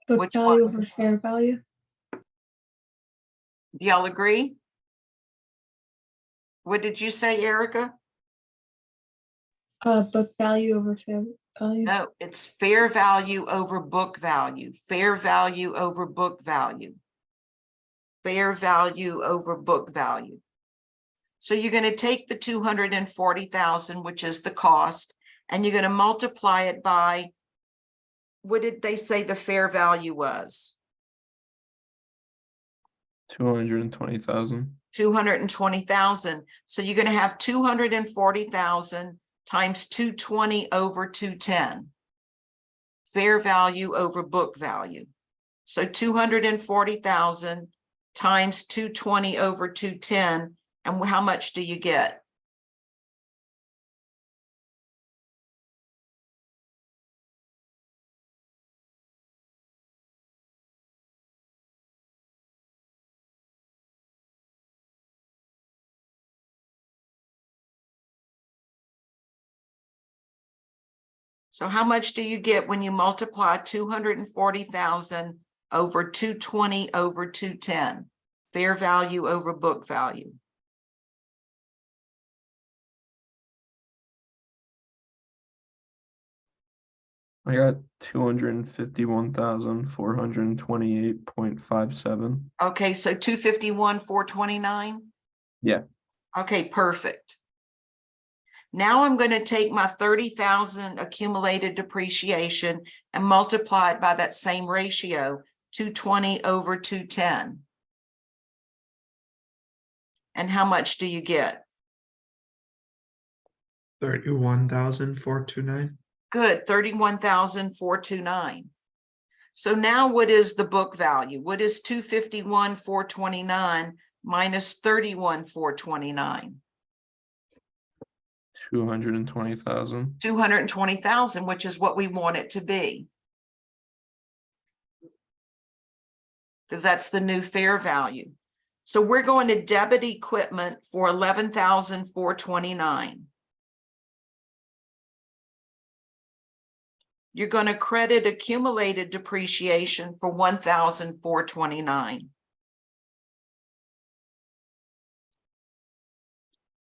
Book Which value one? over fair value. Do y'all agree? What did you say, Erica? Book value over fair value. No, it's fair value over book value, fair value over book value, fair value over book value. So you're going to take the 240,000, which is the cost, and you're going to multiply it by, what did they say the fair value was? 220,000. 220,000. So you're going to have 240,000 times 220 over 210. Fair value over book value. So 240,000 times 220 over 210. And how much do you get? So how much do you get when you multiply 240,000 over 220 over 210? Fair value over book value. I got 251,428.57. Okay, so 251, 429. Yeah. Okay, perfect. Now I'm going to take my 30,000 accumulated depreciation and multiply it by that same ratio, 220 over 210. And how much do you get? 31,429. Good, 31,429. So now what is the book value? What is 251, 429 minus 31, 429? 220,000. 220,000, which is what we want it to be. Because that's the new fair value. So we're going to debit equipment for 11,429. You're going to credit accumulated depreciation for 1,429.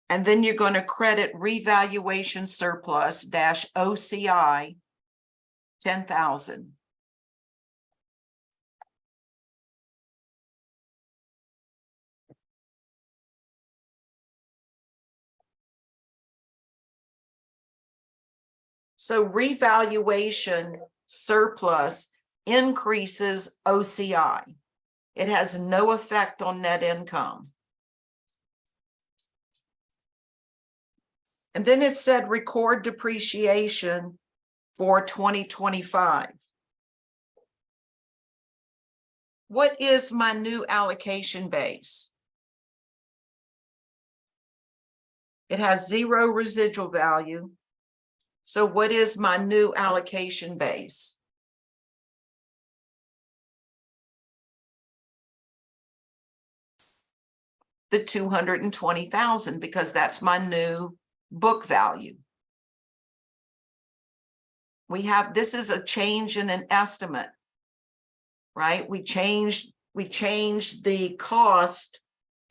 And then you're going to credit revaluation surplus dash OCI 10,000. So revaluation surplus increases OCI. It has no effect on net income. And then it said record depreciation for 2025. What is my new allocation base? It has 0 residual value. So what is my new allocation base? The 220,000, because that's my new book value. We have, this is a change in an estimate, right? We changed the cost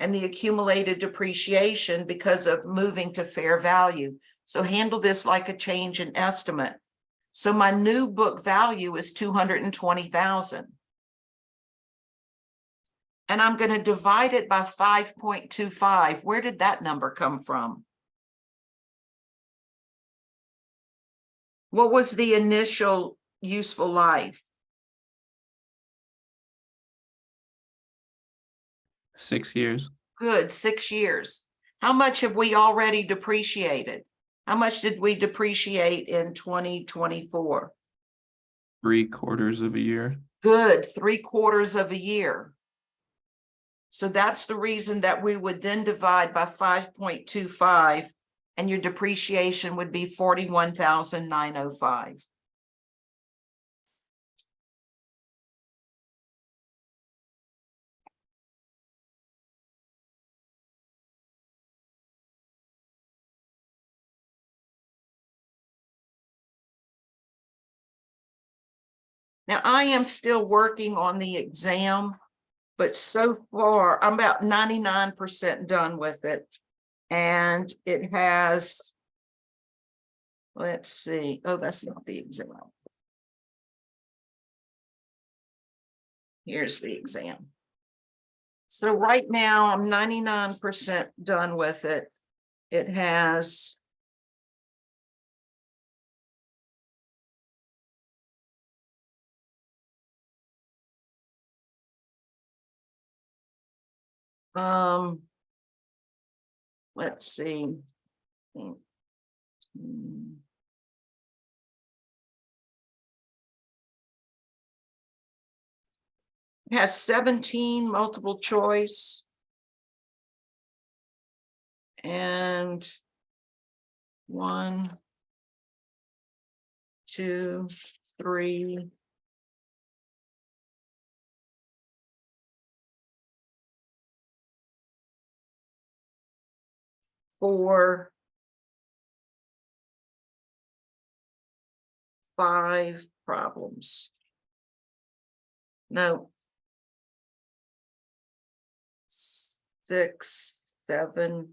and the accumulated depreciation because of moving to fair value. So handle this like a change in estimate. So my new book value is 220,000. And I'm going to divide it by 5.25. Where did that number come from? What was the initial useful life? 6 years. Good, 6 years. How much have we already depreciated? How much did we depreciate in 2024? 3/4 of a year. Good, 3/4 of a year. So that's the reason that we would then divide by 5.25 and your depreciation would be 41,905. Now I am still working on the exam, but so far I'm about 99% done with it. And it has, let's see, oh, that's not the exam. Here's the exam. So right now I'm 99% done with it. It has let's see. It has 17 multiple choice. And 1, 2, 3. 4. 5 problems. No. 6, 7,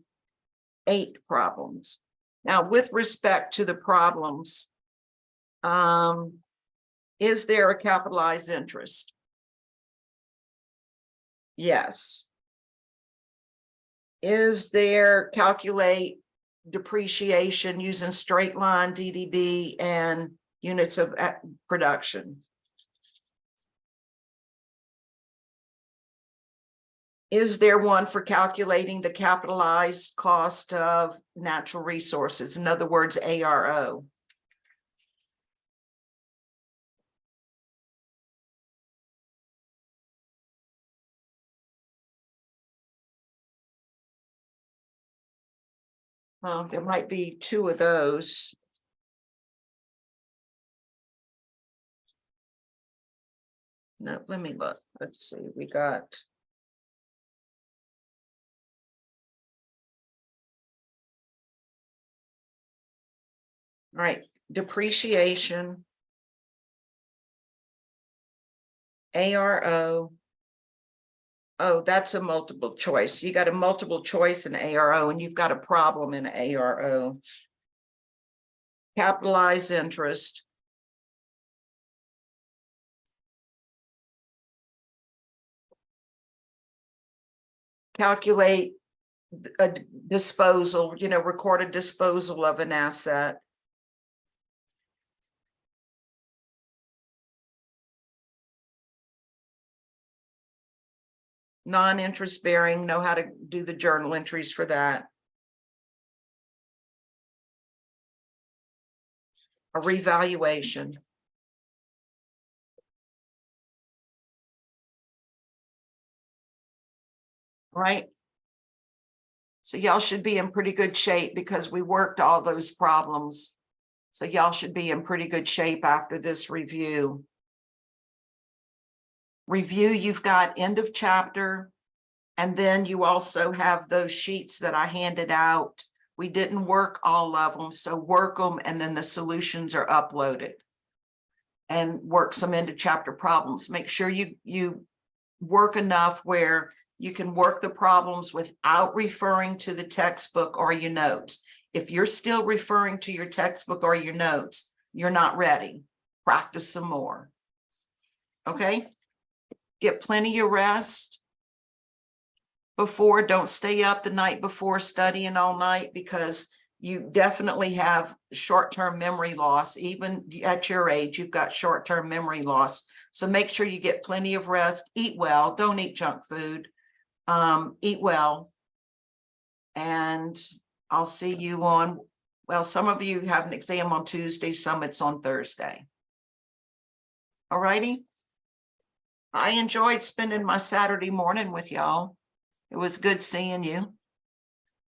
8 problems. Now, with respect to the problems, is there a capitalized interest? Yes. Is there calculate depreciation using straight line DDB and units of production? Is there one for calculating the capitalized cost of natural resources? In other words, ARO. Well, there might be 2 of those. No, let me look. Let's see, we got. All right, depreciation. ARO. Oh, that's a multiple choice. You got a multiple choice in ARO and you've got a problem in ARO. Capitalized interest. Calculate a disposal, record a disposal of an asset. Non-interest bearing, know how to do the journal entries for that. A revaluation. Right? So y'all should be in pretty good shape because we worked all those problems. So y'all should be in pretty good shape after this review. You've got end of chapter, and then you also have those sheets that I handed out. We didn't work all of them, so work them, and then the solutions are uploaded. And work some end of chapter problems. Make sure you work enough where you can work the problems without referring to the textbook or your notes. If you're still referring to your textbook or your notes, you're not ready. Practice some more. Okay? Get plenty of rest before. Don't stay up the night before studying all night, because you definitely have short-term memory loss. Even at your age, you've got short-term memory loss. So make sure you get plenty of rest, eat well, don't eat junk food, eat well. And I'll see you on, well, some of you have an exam on Tuesday, some it's on Thursday. All righty. I enjoyed spending my Saturday morning with y'all. It was good seeing you.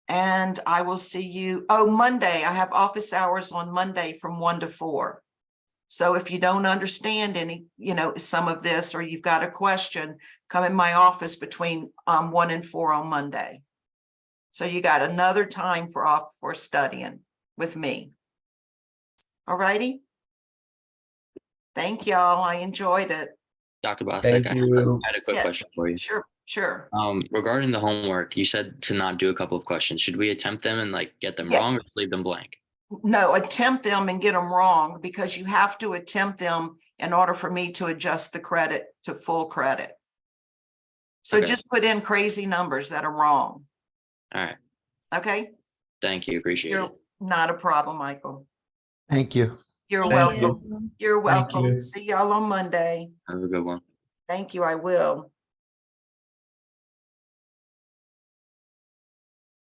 And I will see you, Monday. I have office hours on Monday from 1 to 4. So if you don't understand any, some of this, or you've got a question, come in my office between 1 and 4 on Monday. So you got another time for studying with me. All righty. Thank y'all. I enjoyed it. Dr. Bostic, Thank I you. had a quick Yes, question for you. Sure. Regarding the homework, you said to not do a couple of questions. Should we attempt them and get them Yeah. wrong, or just leave them blank? No, attempt them and get them wrong, because you have to attempt them in order for me to adjust the credit to full credit. So Okay. just put in crazy numbers that are wrong. All right. Okay? Thank you. Appreciate You're it. not a problem, Michael. Thank you. You're Thank welcome. you. You're Thank welcome. you. See y'all on Monday. Have a good one. Thank you. I will.